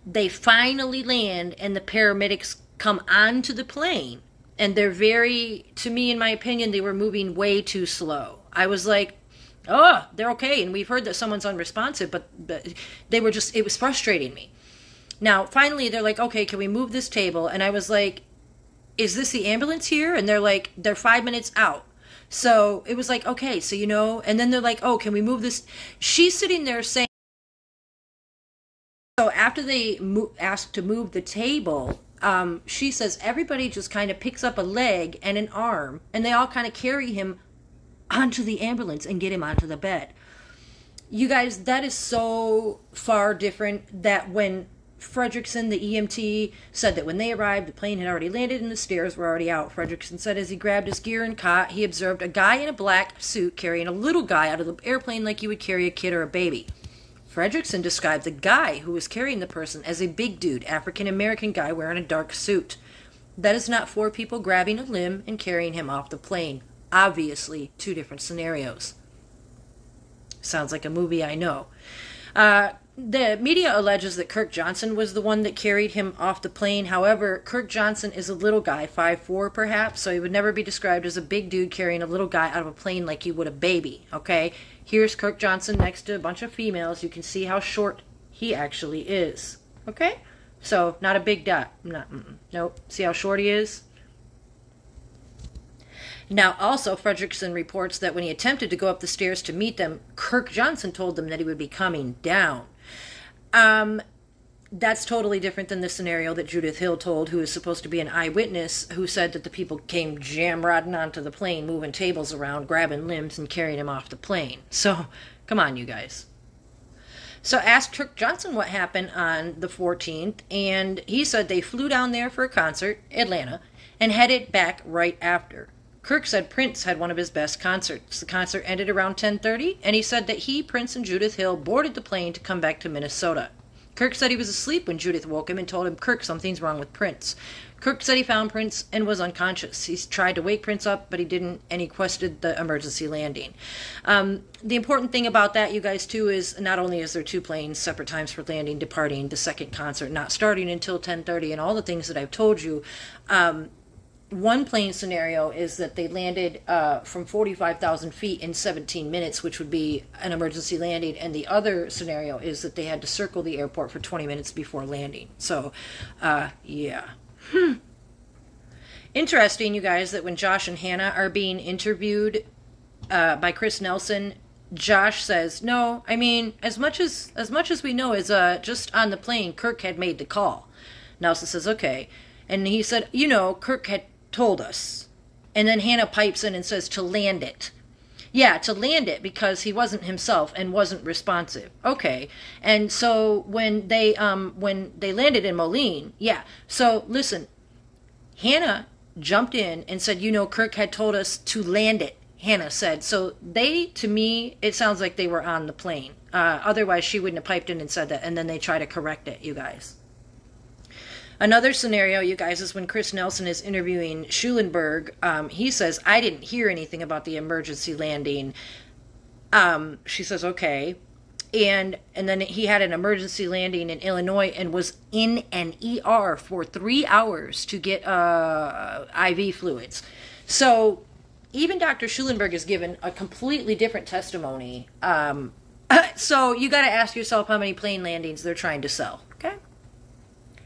they finally land and the paramedics come onto the plane, and they're to me, in my opinion, they were moving way too slow. I was like, oh, they're okay, and we've heard that someone's unresponsive, but they were just, it was frustrating me. Now, finally, they're like, okay, can we move this table? And I was like, is this the ambulance here? And they're like, they're 5 minutes out. So it was like, okay, so and then they're like, oh, can we move this? She's sitting there saying, so after they asked to move the table, she says everybody just kind of picks up a leg and an arm, and they all kind of carry him onto the ambulance and get him onto the bed. You guys, that is so far different that when Fredrickson, the EMT, said that when they arrived, the plane had already landed and the stairs were already out. Fredrickson said as he grabbed his gear and cot, he observed a guy in a black suit carrying a little guy out of the airplane like you would carry a kid or a baby. Fredrickson described the guy who was carrying the person as a big dude, African-American guy wearing a dark suit. That is not 4 people grabbing a limb and carrying him off the plane. Obviously, 2 different scenarios. Sounds like a movie, I know. The media alleges that Kirk Johnson was the one that carried him off the plane. However, Kirk Johnson is a little guy, 5'4" perhaps, so he would never be described as a big dude carrying a little guy out of a plane like you would a baby, okay? Here's Kirk Johnson next to a bunch of females. You can see how short he actually is, okay? So, not a big dot. Nope. See how short he is? Now, also, Fredrickson reports that when he attempted to go up the stairs to meet them, Kirk Johnson told them that he would be coming down. That's totally different than the scenario that Judith Hill told, who is supposed to be an eyewitness, who said that the people came jam-rodding onto the plane, moving tables around, grabbing limbs, and carrying him off the plane. So, come on, you guys. So, asked Kirk Johnson what happened on the 14th, and he said they flew down there for a concert, Atlanta, and headed back right after. Kirk said Prince had one of his best concerts. The concert ended around 10:30, and he said that he, Prince, and Judith Hill boarded the plane to come back to Minnesota. Kirk said he was asleep when Judith woke him and told him, Kirk, something's wrong with Prince. Kirk said he found Prince and was unconscious. He tried to wake Prince up, but he didn't, and he requested the emergency landing. The important thing about that, you guys, too, is not only is there 2 planes, separate times for landing, departing, the second concert not starting until 10:30, and all the things that I've told you, one plane scenario is that they landed from 45,000 feet in 17 minutes, which would be an emergency landing. And the other scenario is that they had to circle the airport for 20 minutes before landing. So, yeah. Interesting, you guys, that when Josh and Hannah are being interviewed by Chris Nelson, Josh says, no, I mean, as much as we know is just on the plane, Kirk had made the call. Nelson says, okay. And he said, Kirk had told us. And then Hannah pipes in and says to land it. Yeah, to land it because he wasn't himself and wasn't responsive. Okay. And so when they landed in Moline, yeah. So listen, Hannah jumped in and said, Kirk had told us to land it. Hannah said. So to me, it sounds like they were on the plane. Otherwise, she wouldn't have piped in and said that. And then they try to correct it, you guys. Another scenario, you guys, is when Chris Nelson is interviewing Schulenberg. He says, I didn't hear anything about the emergency landing. She says, okay. And then he had an emergency landing in Illinois and was in an ER for 3 hours to get IV fluids. So even Dr. Schulenberg is given a completely different testimony. So you got to ask yourself how many plane landings they're trying to sell, okay?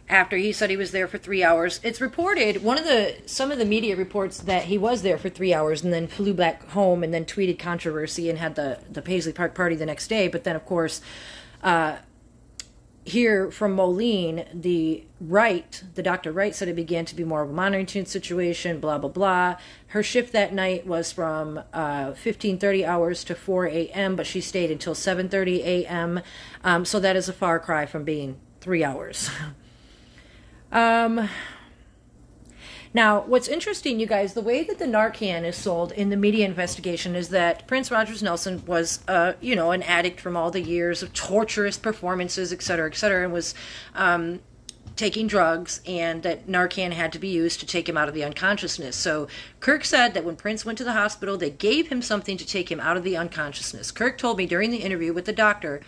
After he said he was there for 3 hours. It's reported, some of the media reports that he was there for 3 hours and then flew back home and then tweeted controversy and had the Paisley Park party the next day. But then, of course, here from Moline, the Dr. Wright said it began to be more of a monitoring situation, blah, blah, blah. Her shift that night was from 15:30 hours to 4 a.m., but she stayed until 7:30 a.m., so that is a far cry from being 3 hours. Now, what's interesting, you guys, the way that the Narcan is sold in the media investigation is that Prince Rogers Nelson was, an addict from all the years of torturous performances, et cetera, and was taking drugs, and that Narcan had to be used to take him out of the unconsciousness. So Kirk said that when Prince went to the hospital, they gave him something to take him out of the unconsciousness. Kirk told me during the interview with the doctor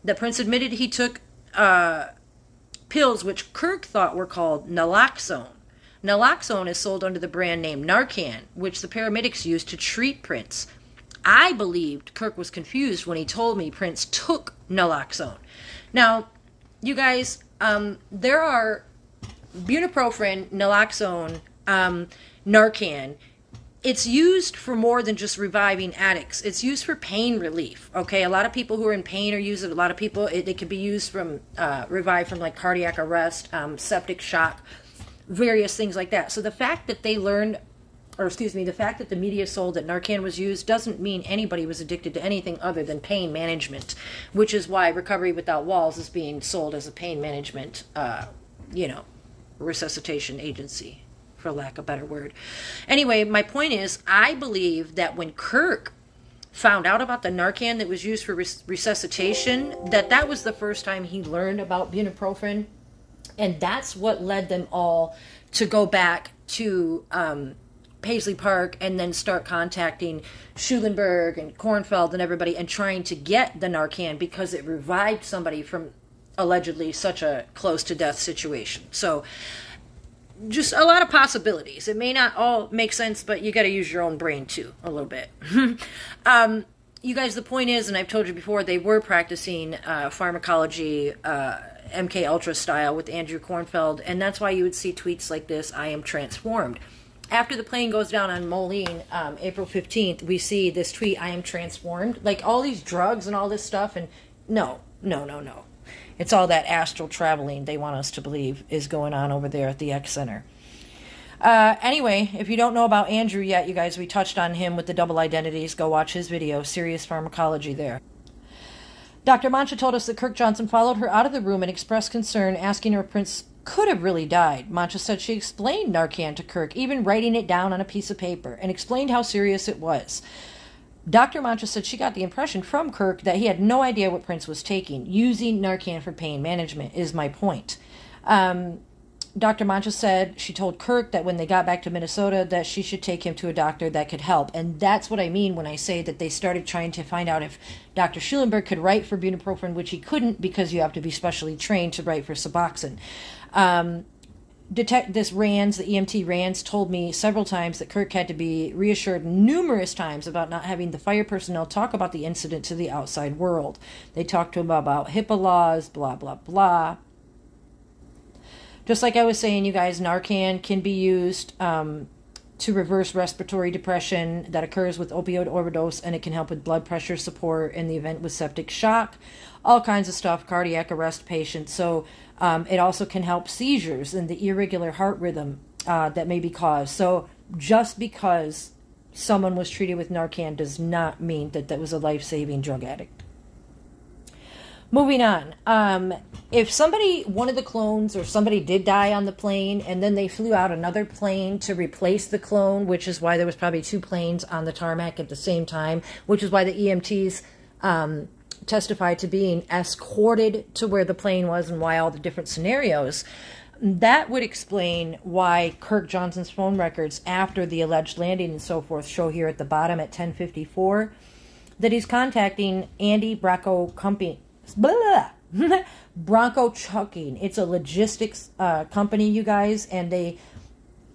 that Prince admitted he took pills which Kirk thought were called naloxone. Naloxone is sold under the brand name Narcan, which the paramedics used to treat Prince. I believed Kirk was confused when he told me Prince took naloxone. Now, you guys, there are bupropion, naloxone, Narcan. It's used for more than just reviving addicts. It's used for pain relief, okay? A lot of people who are in pain are using it. A lot of people, it can be used from, revived from like cardiac arrest, septic shock, various things like that. So the fact that the fact that the media sold that Narcan was used doesn't mean anybody was addicted to anything other than pain management, which is why Recovery Without Walls is being sold as a pain management, resuscitation agency, for lack of a better word. Anyway, my point is, I believe that when Kirk found out about the Narcan that was used for resuscitation, that was the first time he learned about bupropion. And that's what led them all to go back to Paisley Park and then start contacting Schulenberg and Kornfeld and everybody and trying to get the Narcan because it revived somebody from allegedly such a close-to-death situation. So just a lot of possibilities. It may not all make sense, but you got to use your own brain too, a little bit. You guys, the point is, and I've told you before, they were practicing pharmacology MK Ultra style with Andrew Kornfeld, and that's why you would see tweets like this, "I am transformed." After the plane goes down on Moline, April 15th, we see this tweet, "I am transformed." Like all these drugs and all this stuff, and no. It's all that astral traveling they want us to believe is going on over there at the X Center. Anyway, if you don't know about Andrew yet, you guys, we touched on him with the double identities. Go watch his video, Serious Pharmacology there. Dr. Mancha told us that Kirk Johnson followed her out of the room and expressed concern, asking her if Prince could have really died. Mancha said she explained Narcan to Kirk, even writing it down on a piece of paper, and explained how serious it was. Dr. Mancha said she got the impression from Kirk that he had no idea what Prince was taking. Using Narcan for pain management is my point. Dr. Mancha said she told Kirk that when they got back to Minnesota that she should take him to a doctor that could help. And that's what I mean when I say that they started trying to find out if Dr. Schulenberg could write for bupropion, which he couldn't because you have to be specially trained to write for Suboxone. This Rands, the EMT Rands, told me several times that Kirk had to be reassured numerous times about not having the fire personnel talk about the incident to the outside world. They talked to him about HIPAA laws, blah, blah, blah. Just like I was saying, you guys, Narcan can be used to reverse respiratory depression that occurs with opioid overdose, and it can help with blood pressure support in the event with septic shock, all kinds of stuff, cardiac arrest patients. So it also can help seizures and the irregular heart rhythm that may be caused. So just because someone was treated with Narcan does not mean that that was a life-saving drug addict. Moving on, if one of the clones or somebody did die on the plane and then they flew out another plane to replace the clone, which is why there was probably 2 planes on the tarmac at the same time, which is why the EMTs testified to being escorted to where the plane was and why all the different scenarios, that would explain why Kirk Johnson's phone records after the alleged landing and so forth show here at the bottom at 10:54 that he's contacting Andy Bronco Company. Bronco Trucking. It's a logistics company, you guys, and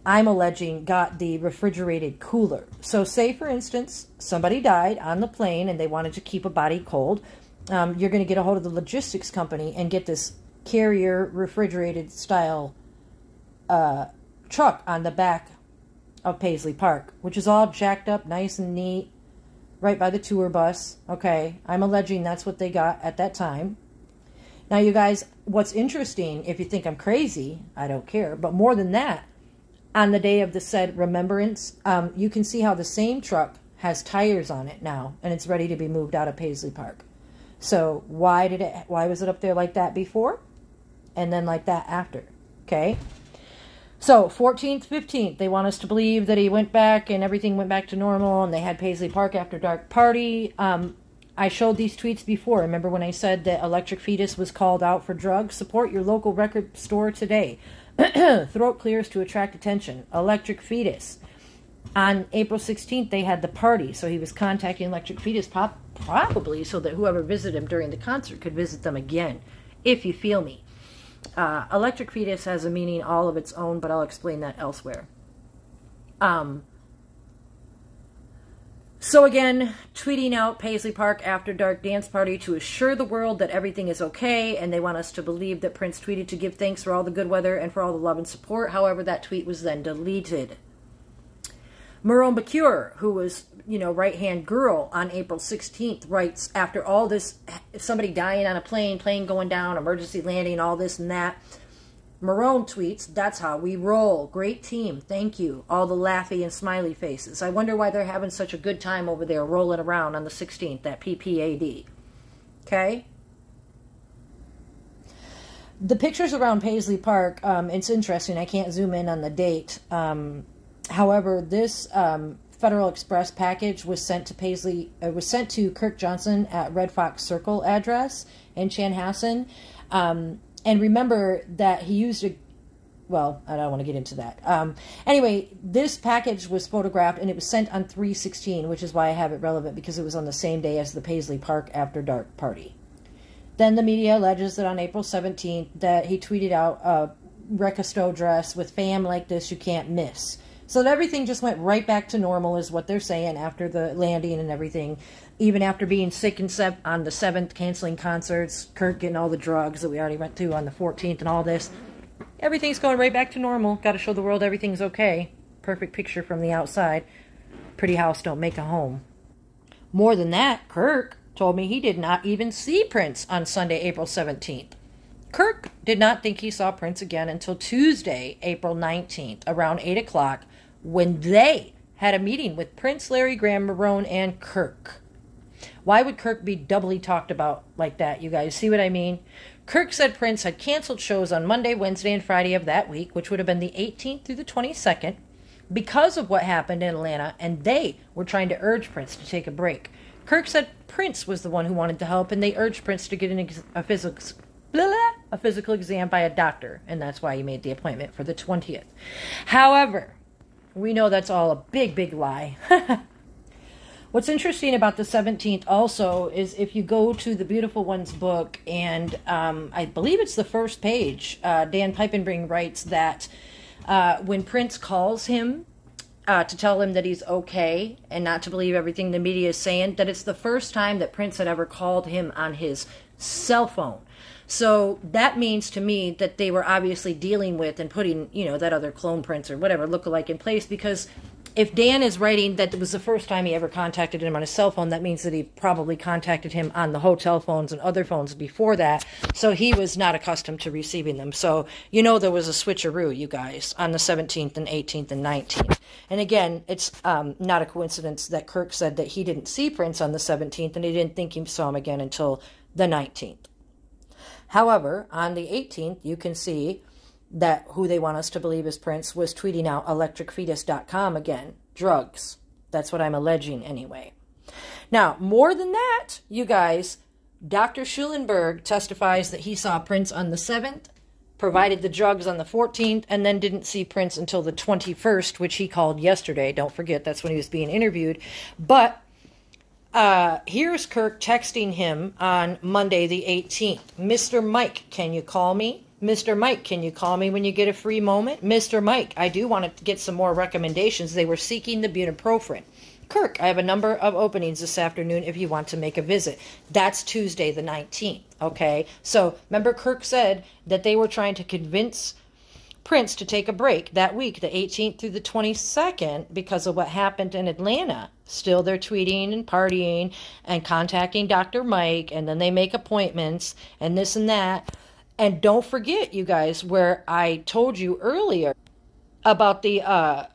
I'm alleging, got the refrigerated cooler. So say, for instance, somebody died on the plane and they wanted to keep a body cold. You're going to get a hold of the logistics company and get this carrier refrigerated style truck on the back of Paisley Park, which is all jacked up, nice and neat, right by the tour bus. Okay, I'm alleging that's what they got at that time. Now, you guys, what's interesting, if you think I'm crazy, I don't care, but more than that, on the day of the said remembrance, you can see how the same truck has tires on it now, and it's ready to be moved out of Paisley Park. So why was it up there like that before, and then like that after? Okay. So 14th, 15th, they want us to believe that he went back and everything went back to normal, and they had Paisley Park after dark party. I showed these tweets before. Remember when I said that Electric Fetus was called out for drugs? Support your local record store today. Throat clears to attract attention. Electric Fetus. On April 16th, they had the party, so he was contacting Electric Fetus probably so that whoever visited him during the concert could visit them again, if you feel me. Electric Fetus has a meaning all of its own, but I'll explain that elsewhere. So again, tweeting out Paisley Park After Dark Dance Party to assure the world that everything is okay, and they want us to believe that Prince tweeted to give thanks for all the good weather and for all the love and support. However, that tweet was then deleted. Marone Bacure, who was, right-hand girl on April 16th, writes, after all this, somebody dying on a plane going down, emergency landing, all this and that, Marone tweets, that's how we roll. Great team. Thank you. All the laughy and smiley faces. I wonder why they're having such a good time over there rolling around on the 16th, that PPAD. Okay? The pictures around Paisley Park, it's interesting. I can't zoom in on the date. However, this Federal Express package was sent to Kirk Johnson at Red Fox Circle address in Chanhassen. And remember that he used well, I don't want to get into that. Anyway, this package was photographed and it was sent on 3/16, which is why I have it relevant, because it was on the same day as the Paisley Park After Dark party. Then the media alleges that on April 17th that he tweeted out a Recasto dress with "fam like this you can't miss." So that everything just went right back to normal is what they're saying after the landing and everything. Even after being sick on the 7th, canceling concerts, Kirk getting all the drugs that we already went through on the 14th and all this. Everything's going right back to normal. Got to show the world everything's okay. Perfect picture from the outside. Pretty house don't make a home. More than that, Kirk told me he did not even see Prince on Sunday, April 17th. Kirk did not think he saw Prince again until Tuesday, April 19th, around 8 o'clock, when they had a meeting with Prince, Larry Graham, Marone, and Kirk. Why would Kirk be doubly talked about like that, you guys? See what I mean? Kirk said Prince had canceled shows on Monday, Wednesday, and Friday of that week, which would have been the 18th through the 22nd, because of what happened in Atlanta, and they were trying to urge Prince to take a break. Kirk said Prince was the one who wanted to help, and they urged Prince to get a physical exam by a doctor, and that's why he made the appointment for the 20th. However, we know that's all a big, big lie. What's interesting about the 17th also is if you go to the Beautiful Ones book, and I believe it's the first page, Dan Peipenbring writes that when Prince calls him to tell him that he's okay and not to believe everything the media is saying, that it's the first time that Prince had ever called him on his cell phone. So that means to me that they were obviously dealing with and putting, that other clone Prince or whatever lookalike in place, because if Dan is writing that it was the first time he ever contacted him on his cell phone, that means that he probably contacted him on the hotel phones and other phones before that, so he was not accustomed to receiving them. So, there was a switcheroo, you guys, on the 17th and 18th and 19th. And again, it's not a coincidence that Kirk said that he didn't see Prince on the 17th and he didn't think he saw him again until the 19th. However, on the 18th, you can see that who they want us to believe is Prince was tweeting out electricfetus.com again. Drugs. That's what I'm alleging anyway. Now, more than that, you guys, Dr. Schulenberg testifies that he saw Prince on the 7th, provided the drugs on the 14th, and then didn't see Prince until the 21st, which he called yesterday. Don't forget, that's when he was being interviewed. But here's Kirk texting him on Monday the 18th. Mr. Mike, can you call me? Mr. Mike, can you call me when you get a free moment? Mr. Mike, I do want to get some more recommendations. They were seeking the butyprofen. Kirk, I have a number of openings this afternoon if you want to make a visit. That's Tuesday the 19th, okay? So, remember Kirk said that they were trying to convince Prince to take a break that week, the 18th through the 22nd, because of what happened in Atlanta. Still, they're tweeting and partying and contacting Dr. Mike, and then they make appointments and this and that. And don't forget, you guys, where I told you earlier about the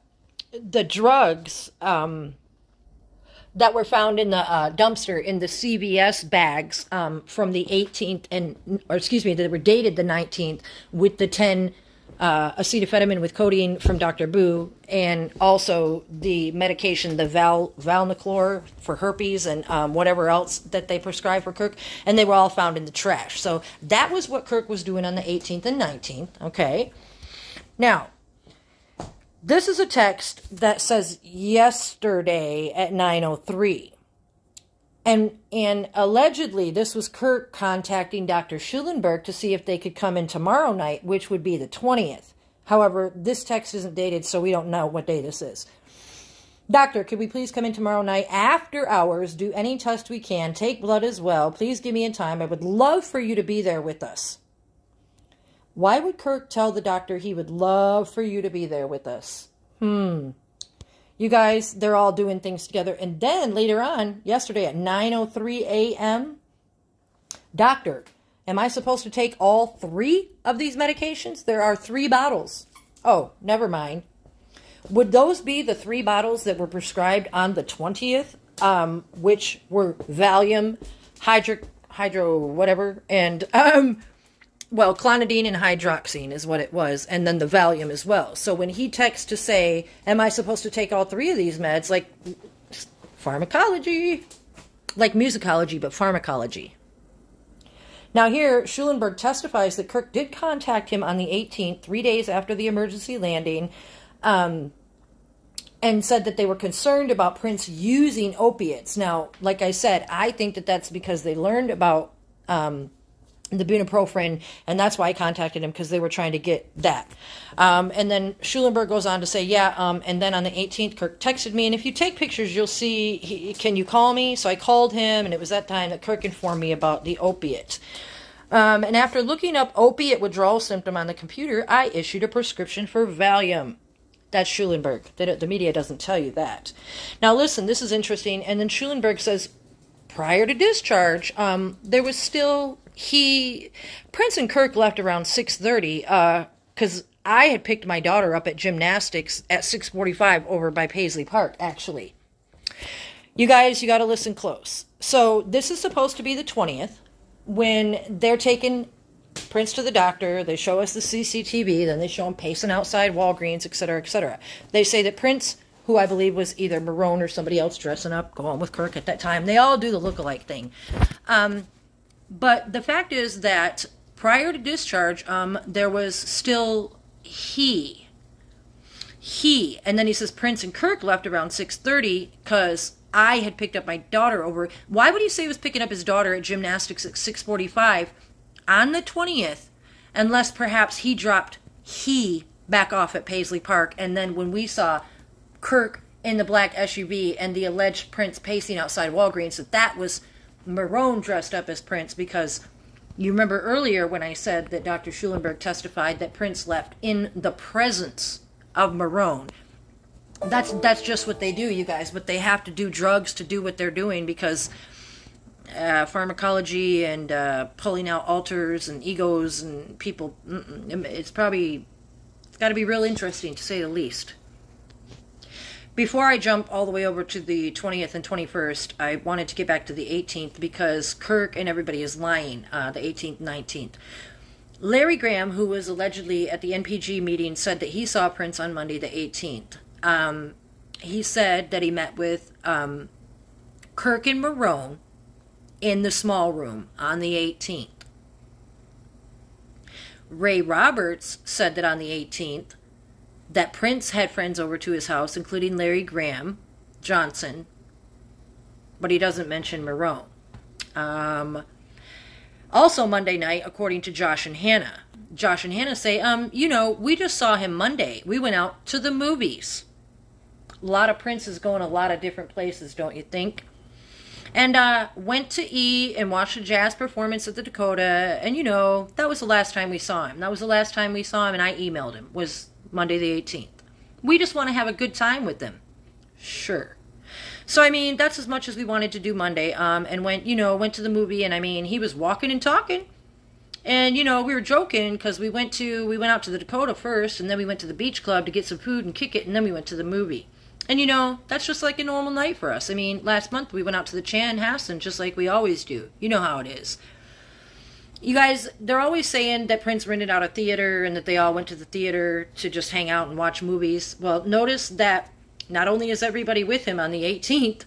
drugs that were found in the dumpster in the CVS bags from the 18th, that were dated the 19th, with the 10 acetaminophen with codeine from Dr. Boo, and also the medication, the Valnaclor for herpes and whatever else that they prescribed for Kirk, and they were all found in the trash. So that was what Kirk was doing on the 18th and 19th, okay? Now, this is a text that says yesterday at 9:03. And allegedly, this was Kirk contacting Dr. Schulenberg to see if they could come in tomorrow night, which would be the 20th. However, this text isn't dated, so we don't know what day this is. Doctor, could we please come in tomorrow night after hours, do any test we can, take blood as well. Please give me a time. I would love for you to be there with us. Why would Kirk tell the doctor he would love for you to be there with us? You guys, they're all doing things together. And then later on, yesterday at 9:03 a.m., doctor, am I supposed to take all 3 of these medications? There are 3 bottles. Oh, never mind. Would those be the 3 bottles that were prescribed on the 20th, which were Valium, hydro whatever, and well, clonidine and hydroxine is what it was, and then the Valium as well. So when he texts to say, am I supposed to take all 3 of these meds, like pharmacology, like musicology, but pharmacology. Now here, Schulenberg testifies that Kirk did contact him on the 18th, 3 days after the emergency landing, and said that they were concerned about Prince using opiates. Now, like I said, I think that that's because they learned about the bupropion, and that's why I contacted him, because they were trying to get that. And then Schulenberg goes on to say, and then on the 18th, Kirk texted me, and if you take pictures, you'll see, can you call me? So I called him, and it was that time that Kirk informed me about the opiate. And after looking up opiate withdrawal symptom on the computer, I issued a prescription for Valium. That's Schulenberg. The media doesn't tell you that. Now listen, this is interesting. And then Schulenberg says, prior to discharge, there was still... Prince and Kirk left around 6:30 because I had picked my daughter up at gymnastics at 6:45 over by Paisley Park, actually. You guys, you got to listen close. So this is supposed to be the 20th when they're taking Prince to the doctor. They show us the CCTV, then they show him pacing outside Walgreens, etc., etc. They say that Prince, who I believe was either Marone or somebody else dressing up, going with Kirk at that time, they all do the look-alike thing. But the fact is that prior to discharge, there was still he. And then he says Prince and Kirk left around 6:30 because I had picked up my daughter over. Why would he say he was picking up his daughter at gymnastics at 6:45 on the 20th, unless perhaps he dropped he back off at Paisley Park, and then when we saw Kirk in the black SUV and the alleged Prince pacing outside Walgreens, that was Marone dressed up as Prince, because you remember earlier when I said that Dr. Schulenberg testified that Prince left in the presence of Marone. That's just what they do, you guys, but they have to do drugs to do what they're doing, because pharmacology and pulling out alters and egos and people, it's got to be real interesting, to say the least. Before I jump all the way over to the 20th and 21st, I wanted to get back to the 18th because Kirk and everybody is lying, the 18th and 19th. Larry Graham, who was allegedly at the NPG meeting, said that he saw Prince on Monday the 18th. He said that he met with Kirk and Marone in the small room on the 18th. Ray Roberts said that on the 18th, that Prince had friends over to his house, including Larry Graham Johnson, but he doesn't mention Marone. Also Monday night, according to Josh and Hannah. Josh and Hannah say, we just saw him Monday. We went out to the movies. A lot of Princes going a lot of different places, don't you think? And went to E and watched a jazz performance at the Dakota. And, that was the last time we saw him. And I emailed him. Was Monday the 18th. We just want to have a good time with them. Sure. So, that's as much as we wanted to do Monday. And went to the movie. And, he was walking and talking. And, we were joking because we went out to the Dakota first. And then we went to the beach club to get some food and kick it. And then we went to the movie. And, that's just like a normal night for us. Last month we went out to the Chanhassen just like we always do. You know how it is. You guys, they're always saying that Prince rented out a theater and that they all went to the theater to just hang out and watch movies. Well, notice that not only is everybody with him on the 18th,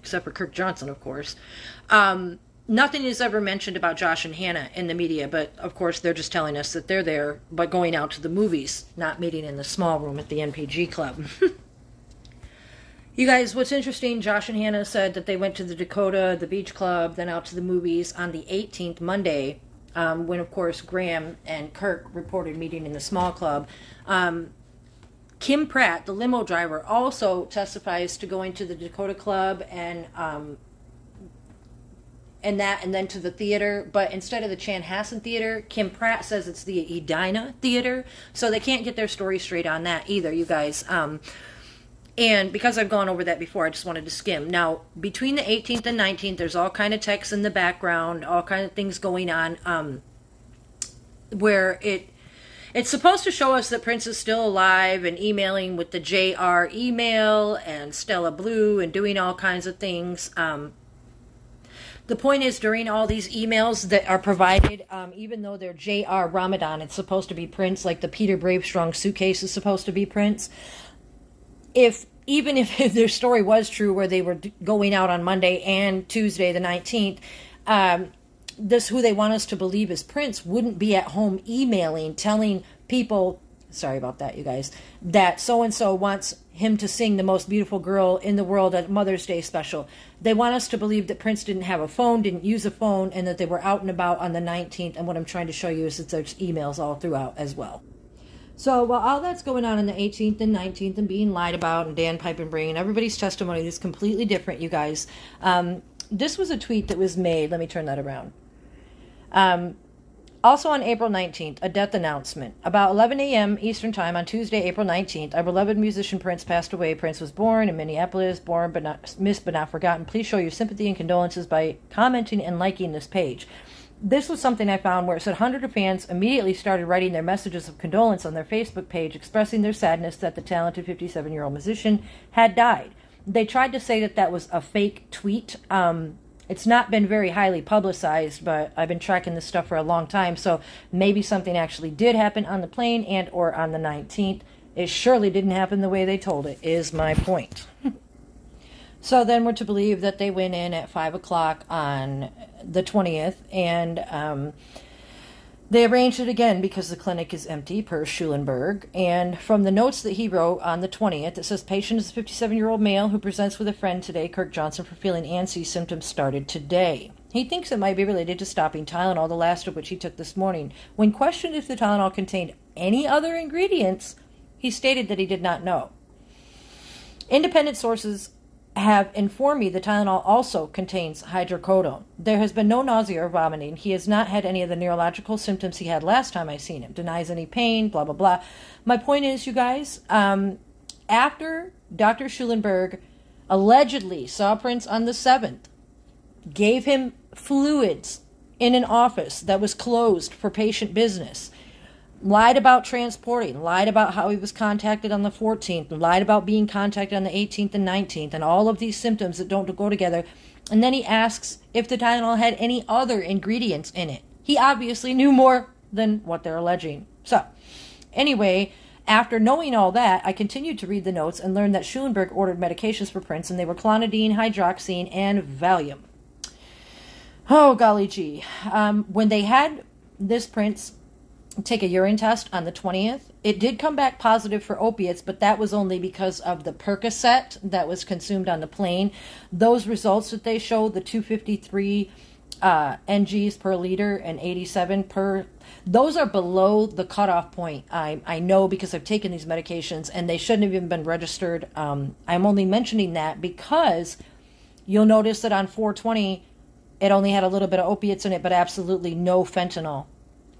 except for Kirk Johnson, of course, nothing is ever mentioned about Josh and Hannah in the media, but of course they're just telling us that they're there, but going out to the movies, not meeting in the small room at the NPG club. You guys, what's interesting, Josh and Hannah said that they went to the Dakota, the beach club, then out to the movies on the 18th, Monday, when, of course, Graham and Kirk reported meeting in the small club. Kim Pratt, the limo driver, also testifies to going to the Dakota club and then to the theater, but instead of the Chanhassen Theater, Kim Pratt says it's the Edina Theater, so they can't get their story straight on that either, you guys. And because I've gone over that before, I just wanted to skim. Now, between the 18th and 19th, there's all kind of texts in the background, all kind of things going on, where it's supposed to show us that Prince is still alive and emailing with the JR email and Stella Blue and doing all kinds of things. The point is, during all these emails that are provided, even though they're J.R. Ramadan, it's supposed to be Prince, like the Peter Bravestrong suitcase is supposed to be Prince. Even if their story was true, where they were going out on Monday and Tuesday the 19th, who they want us to believe is Prince wouldn't be at home emailing, telling people, sorry about that, you guys, that so-and-so wants him to sing The Most Beautiful Girl in the World at Mother's Day special. They want us to believe that Prince didn't have a phone, didn't use a phone, and that they were out and about on the 19th. And what I'm trying to show you is that there's emails all throughout as well. So while all that's going on the 18th and 19th and being lied about and Dan Pipe and bringing everybody's testimony is completely different, you guys. This was a tweet that was made. Let me turn that around. Also on April 19th, a death announcement. About 11 a.m. Eastern Time on Tuesday, April 19th, our beloved musician Prince passed away. Prince was born in Minneapolis, born but not missed but not forgotten. Please show your sympathy and condolences by commenting and liking this page. This was something I found where it said hundreds of fans immediately started writing their messages of condolence on their Facebook page, expressing their sadness that the talented 57-year-old musician had died. They tried to say that that was a fake tweet. It's not been very highly publicized, but I've been tracking this stuff for a long time, so maybe something actually did happen on the plane and or on the 19th. It surely didn't happen the way they told it, is my point. So then we're to believe that they went in at 5 o'clock on the 20th, and they arranged it again because the clinic is empty, per Schulenberg. And from the notes that he wrote on the 20th, it says, patient is a 57-year-old male who presents with a friend today, Kirk Johnson, for feeling antsy. Symptoms started today. He thinks it might be related to stopping Tylenol, the last of which he took this morning. When questioned if the Tylenol contained any other ingredients, he stated that he did not know. Independent sources have informed me the Tylenol also contains hydrocodone. There has been no nausea or vomiting. He has not had any of the neurological symptoms he had last time I seen him. Denies any pain, blah, blah, blah. My point is, you guys, after Dr. Schulenberg allegedly saw Prince on the 7th, gave him fluids in an office that was closed for patient business, lied about transporting, lied about how he was contacted on the 14th, lied about being contacted on the 18th and 19th, and all of these symptoms that don't go together. And then he asks if the Tylenol had any other ingredients in it. He obviously knew more than what they're alleging. So, anyway, after knowing all that, I continued to read the notes and learned that Schulenberg ordered medications for Prince, and they were clonidine, hydroxine, and Valium. Oh, golly gee. When they had this Prince take a urine test on the 20th, it did come back positive for opiates, but that was only because of the Percocet that was consumed on the plane. Those results that they showed, the 253 NGs per liter and 87 per, those are below the cutoff point. I know because I've taken these medications and they shouldn't have even been registered. I'm only mentioning that because You'll notice that on 420, it only had a little bit of opiates in it, but absolutely no fentanyl.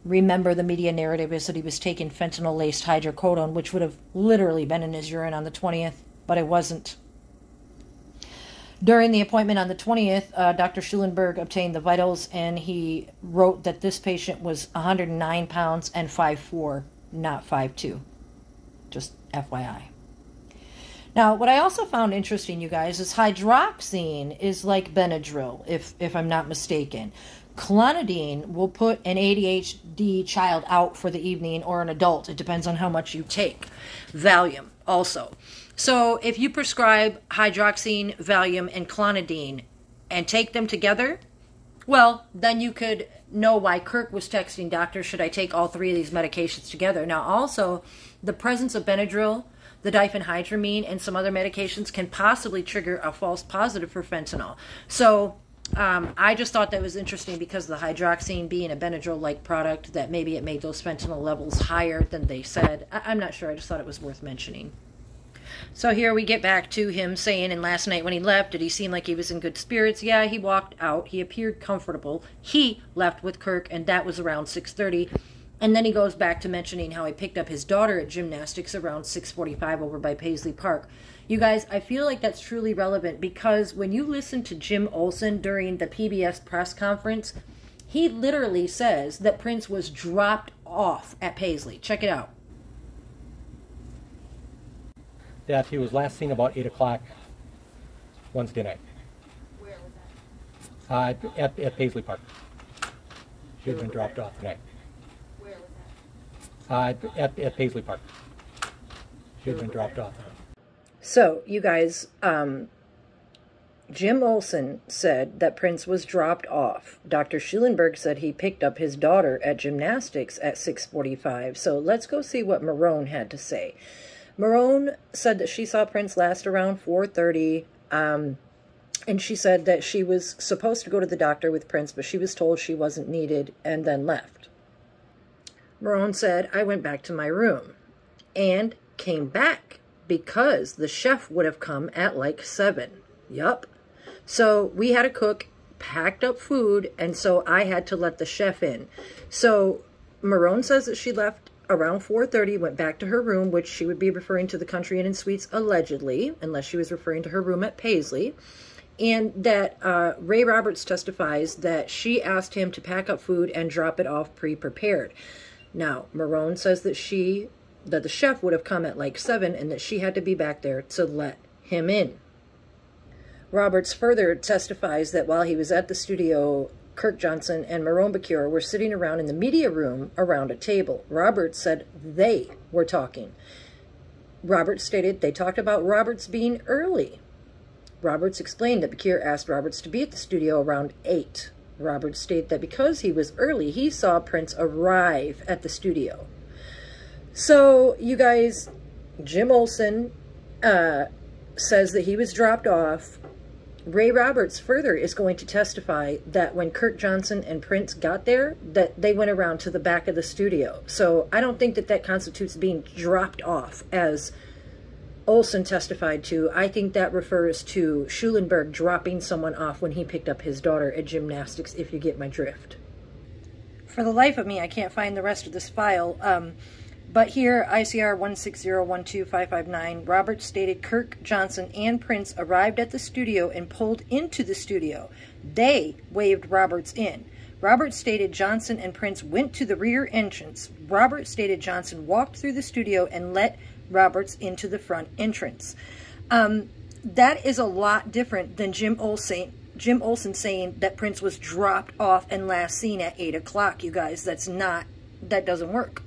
Remember, the media narrative is that he was taking fentanyl-laced hydrocodone, which would have literally been in his urine on the 20th, but it wasn't. During the appointment on the 20th, Dr. Schulenberg obtained the vitals, and he wrote that this patient was 109 pounds and 5'4", not 5'2". Just FYI. Now, what I also found interesting, you guys, is hydroxine is like Benadryl, if I'm not mistaken. Clonidine will put an ADHD child out for the evening, or an adult. It depends on how much you take. Valium also. So if you prescribe hydroxine, Valium, and clonidine and take them together, well, then you could know why Kirk was texting, "Doctor, should I take all three of these medications together?" Now, also, the presence of Benadryl, the diphenhydramine, and some other medications can possibly trigger a false positive for fentanyl. So I just thought that was interesting because the hydroxine being a Benadryl-like product, that maybe it made those fentanyl levels higher than they said. I'm not sure. I just thought it was worth mentioning. So here we get back to him saying, and last night when he left, did he seem like he was in good spirits? Yeah, he walked out. He appeared comfortable. He left with Kirk, and that was around 6:30. And then he goes back to mentioning how he picked up his daughter at gymnastics around 6:45 over by Paisley Park. You guys, I feel like that's truly relevant because when you listen to Jim Olsen during the PBS press conference, he literally says that Prince was dropped off at Paisley. Check it out. That he was last seen about 8 o'clock Wednesday night. Where was that? At Paisley Park. She had been dropped off tonight. Where was that? At Paisley Park. She had been dropped off. So, you guys, Jim Olsen said that Prince was dropped off. Dr. Schulenberg said he picked up his daughter at gymnastics at 6:45. So let's go see what Marone had to say. Marone said that she saw Prince last around 4:30, and she said that she was supposed to go to the doctor with Prince, but she was told she wasn't needed and then left. Marone said, "I went back to my room and came back because the chef would have come at like 7. Yup. So we had a cook, packed up food, and so I had to let the chef in." So Marone says that she left around 4:30, went back to her room, which she would be referring to the Country Inn and Suites allegedly, unless she was referring to her room at Paisley, and that Ray Roberts testifies that she asked him to pack up food and drop it off pre-prepared. Now, Marone says that the chef would have come at like 7 and that she had to be back there to let him in. Roberts further testifies that while he was at the studio, Kirk Johnson and Marone Bacure were sitting around in the media room around a table. Roberts said they were talking. Roberts stated they talked about Roberts being early. Roberts explained that Bacure asked Roberts to be at the studio around 8. Roberts stated that because he was early, he saw Prince arrive at the studio. So, you guys, Jim Olsen says that he was dropped off. Ray Roberts further is going to testify that when Kirk Johnson and Prince got there, that they went around to the back of the studio. So I don't think that that constitutes being dropped off, as Olsen testified to. I think that refers to Schulenberg dropping someone off when he picked up his daughter at gymnastics, if you get my drift. For the life of me, I can't find the rest of this file. But here, ICR 160125559, Roberts stated Kirk Johnson and Prince arrived at the studio and pulled into the studio. They waved Roberts in. Roberts stated Johnson and Prince went to the rear entrance. Roberts stated Johnson walked through the studio and let Roberts into the front entrance. That is a lot different than Jim Olsen saying that Prince was dropped off and last seen at 8 o'clock, you guys. That doesn't work.